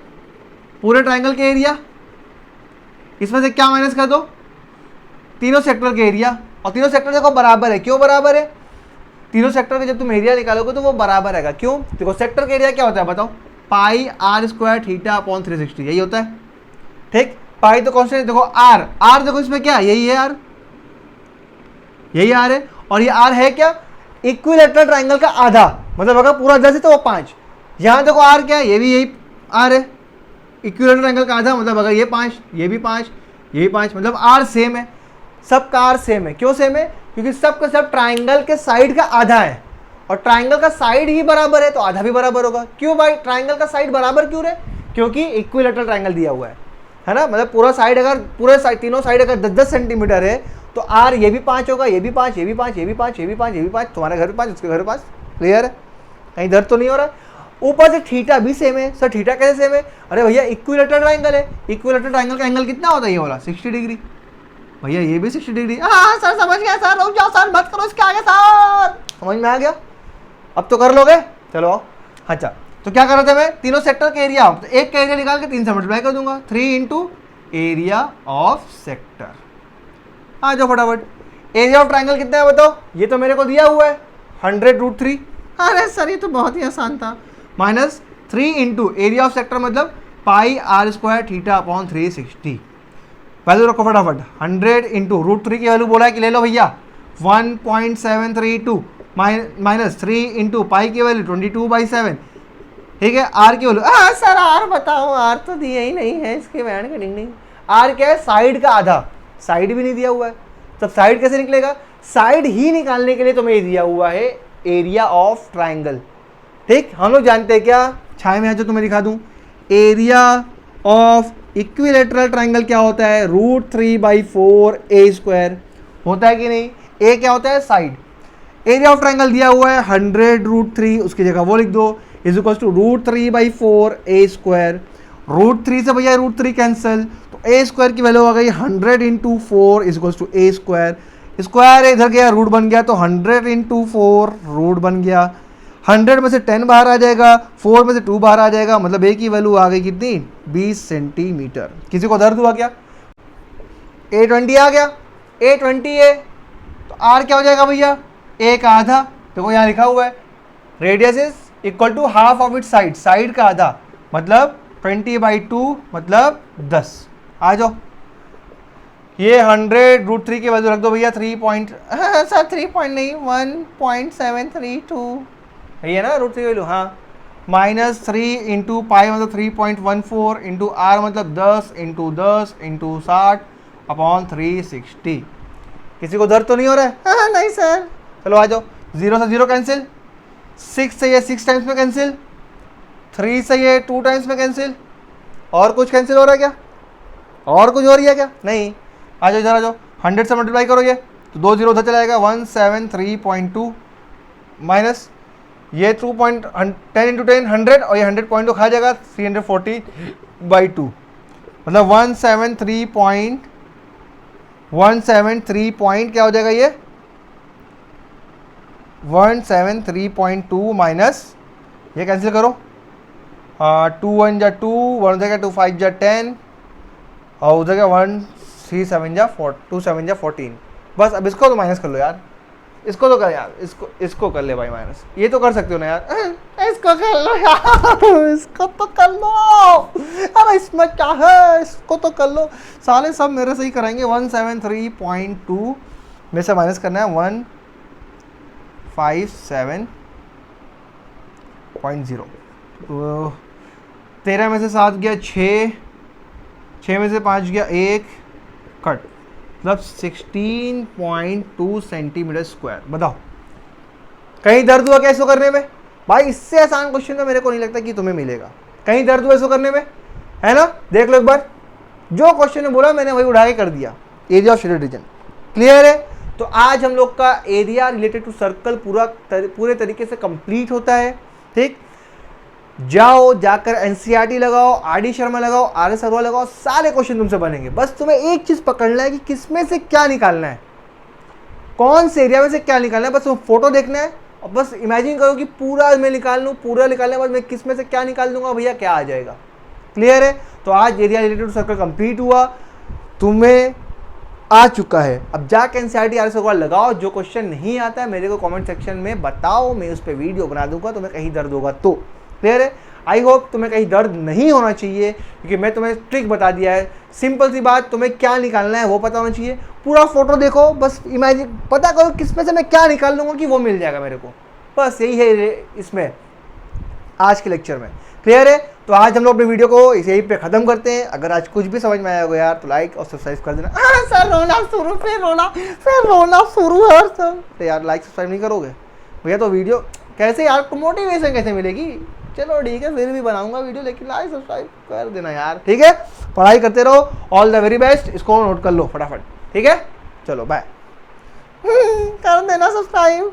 पूरे ट्राइंगल के एरिया, इसमें से क्या माइनस कर दो? तीनों सेक्टर के एरिया। और तीनों सेक्टर देखो बराबर है, क्यों बराबर है? तीनों सेक्टर के जब तुम एरिया निकालोगे तो वो बराबर रहेगा। क्यों? देखो सेक्टर का एरिया क्या होता है बताओ? पाई आर स्क्वायर थीटा अपॉन 360, यही होता है। ठीक, पाई तो कॉन्स्टेंट, देखो आर देखो इसमें क्या, यही है आर, यही आर है। और ये आर है क्या? इक्विलैटरल ट्राइंगल का आधा, मतलब अगर पूरा 10 है तो वो 5। यहाँ देखो आर क्या है, ये भी यही आर है, इक्विलैटरल ट्राइंगल का आधा, मतलब अगर ये 5, ये भी 5, ये भी 5, मतलब आर सेम है, सबका आर सेम है। क्यों सेम है? क्योंकि सबका सब ट्राइंगल के साइड का आधा है, और ट्राइंगल का साइड ही बराबर है तो आधा भी बराबर होगा। क्यों भाई ट्राइंगल का साइड बराबर क्यों रहे? क्योंकि इक्विलैटरल ट्राइंगल दिया हुआ है ना, मतलब पूरा साइड अगर पूरे तीनों साइड अगर 10-10 सेंटीमीटर है तो आर ये भी 5 होगा, ये भी 5, ये भी 5, ये भी 5, ये भी 5, ये भी 5, तुम्हारे घर पे 5, उसके घर पे 5। क्लियर है, कहीं दर्द तो नहीं हो रहा है? ऊपर से थीटा भी सेम है। सर थीटा कैसे सेम है? अरे भैया इक्विलैटरल ट्राइंगल है, इक्विलैटरल ट्राइंगल का एंगल कितना होता है? ये वाला 60 डिग्री, भैया ये भी 60 डिग्री। हाँ सर समझ गया सर, रुक जाओ सर, मत करो इसके आगे सर। समझ में आ गया? अब तो कर लोगे? चलो आओ। अच्छा, तो क्या कर रहे थे मैं? तीनों सेक्टर के एरिया, तो एक का एरिया निकाल के 3 से मल्टीप्लाई कर दूंगा, 3 इंटू एरिया ऑफ सेक्टर। आ जाओ फटाफट। एरिया ऑफ ट्राइंगल कितना है बताओ? ये तो मेरे को दिया हुआ है 100√3। अरे सर ये तो बहुत ही आसान था। Minus 3 into area of sector, मतलब pi r square theta upon 360। Value रखो फटाफट। 100 इंटू √3 की वैल्यू बोला है कि ले लो भैया 1.732, माइनस 3 इंटू पाई की वैल्यू 22/7। ठीक है, आर की वैल्यू, सर आर बताओ, आर तो दिया ही नहीं है इसके बयान का। नहीं, आर क्या है? साइड का आधा, साइड भी नहीं दिया हुआ है, तब साइड कैसे निकलेगा? साइड ही निकालने के लिए तुम्हें तो दिया हुआ है एरिया ऑफ ट्राइंगल। ठीक, हम लोग जानते हैं क्या, छाए में है जो तुम्हें दिखा दूं, एरिया ऑफ इक्विलैटरल ट्राइंगल क्या होता है? √3/4 ए स्क्वायर होता है कि नहीं? ए क्या होता है? साइड। एरिया ऑफ ट्राइंगल दिया हुआ है 100√3, उसकी जगह वो लिख दो, is equal to √3/4 A square. √3 से भैया √3 कैंसिल, तो ए स्क्वायर की वैल्यू आ गई 100 into 4 is equal to A square. Square इधर गया, रूट बन गया, तो 100 इंटू 4 रूट बन गया। 100 में से 10 बाहर आ जाएगा, 4 में से 2 बाहर आ जाएगा, मतलब ए की वैल्यू आ गई कितनी? 20 सेंटीमीटर। किसी को दर्द हुआ क्या? A20 आ गया, A20 है तो आर क्या हो जाएगा भैया? ए का आधा। देखो यहाँ लिखा हुआ है radius is equal to half of it side, side का आधा, मतलब 20/2 मतलब 10। आ जाओ, ये 100√3 की वैल्यू रख दो भैया सर 3 नहीं 1.732 है ना √3 वैल्यू। हाँ, माइनस 3 इंटू पाई मतलब 3.14 इंटू आर मतलब 10 इंटू 10 इंटू 60 अपॉन 360। किसी को दर्द तो नहीं हो रहा है? हाँ नहीं सर। चलो आ जाओ, 0 से 0 कैंसिल, 6 से ये 6 टाइम्स में कैंसिल, 3 से ये 2 टाइम्स में कैंसिल। और कुछ कैंसिल हो रहा है क्या? और कुछ हो रही है क्या? नहीं। आ जाओ इधर आ जाओ, 100 से मल्टीप्लाई करोगे तो 2 0 उधर चला जाएगा, 173.2 माइनस ये 10 इंटू 10 100 और ये 100 पॉइंट तो खा जाएगा 340/2 मतलब 173 पॉइंट क्या हो जाएगा ये 173.2 माइनस ये कैंसिल करो 2 1 जा 2 1 जाएगा 2 5 जा 10 और उधर का 1 3 7 जा 4 2 7 जा 14 बस। अब इसको तो माइनस कर लो यार, इसको तो कर यार, इसको कर ले भाई माइनस, ये तो कर सकते हो ना यार, इसको कर लो यार, इसको तो कर लो, अरे इसमें क्या है, इसको तो कर लो, साले सब मेरे से ही कराएंगे। 173.2 में से माइनस करना है 157.0 तो 13 में से 7 गया 6 में से 5 गया 1 कट मतलब 16.2 सेंटीमीटर स्क्वायर। बताओ कहीं दर्द हुआ क्या इसको करने में भाई? इससे आसान क्वेश्चन तो मेरे को नहीं लगता कि तुम्हें मिलेगा। कहीं दर्द हुआ इसको करने में, है ना? देख लो एक बार, जो क्वेश्चन ने बोला मैंने वही उठा के कर दिया। Area of shaded region clear है? तो आज हम लोग का एरिया रिलेटेड टू सर्कल पूरे तरीके से कंप्लीट होता है। ठीक, जाओ जाकर एनसीईआरटी लगाओ, आरडी शर्मा लगाओ, आर एस अग्रवाल लगाओ, सारे क्वेश्चन तुमसे बनेंगे। बस तुम्हें एक चीज पकड़ना है कि किसमें से क्या निकालना है, कौन से एरिया में से क्या निकालना है। बस तुम्हें फोटो देखना है और बस इमेजिन करो कि पूरा मैं निकाल लूँ, पूरा निकालने के बाद मैं किसमें से क्या निकाल दूंगा, भैया क्या आ जाएगा। क्लियर है? तो आज area related to circle complete हुआ, तुम्हें आ चुका है। अब जाके एनसीईआरटी आर एस अग्रवाल लगाओ। जो क्वेश्चन नहीं आता है मेरे को कमेंट सेक्शन में बताओ, मैं उस पर वीडियो बना दूंगा। तुम्हें कहीं दर्द होगा तो क्लियर है? आई होप तुम्हें कहीं दर्द नहीं होना चाहिए, क्योंकि मैं तुम्हें ट्रिक बता दिया है। सिंपल सी बात, तुम्हें क्या निकालना है वो पता होना चाहिए। पूरा फोटो देखो, बस इमेजिन पता करो किसमें से मैं क्या निकाल लूँगा कि वो मिल जाएगा मेरे को। बस यही है इसमें आज के लेक्चर में। क्लियर है? तो आज हम लोग अपने वीडियो को यहीं पे ख़त्म करते हैं। अगर आज कुछ भी समझ में आया होगा यार तो लाइक और सब्सक्राइब कर देना। सर रोना शुरू, फिर रोना शुरू है सर। तो यार लाइक सब्सक्राइब नहीं करोगे भैया तो वीडियो कैसे यार, मोटिवेशन कैसे मिलेगी? चलो ठीक है, फिर भी बनाऊंगा वीडियो, लेकिन लाइक सब्सक्राइब कर देना यार। ठीक है, पढ़ाई करते रहो। All the very best. इसको नोट कर लो फटाफट। ठीक है, चलो बाय। कर देना सब्सक्राइब।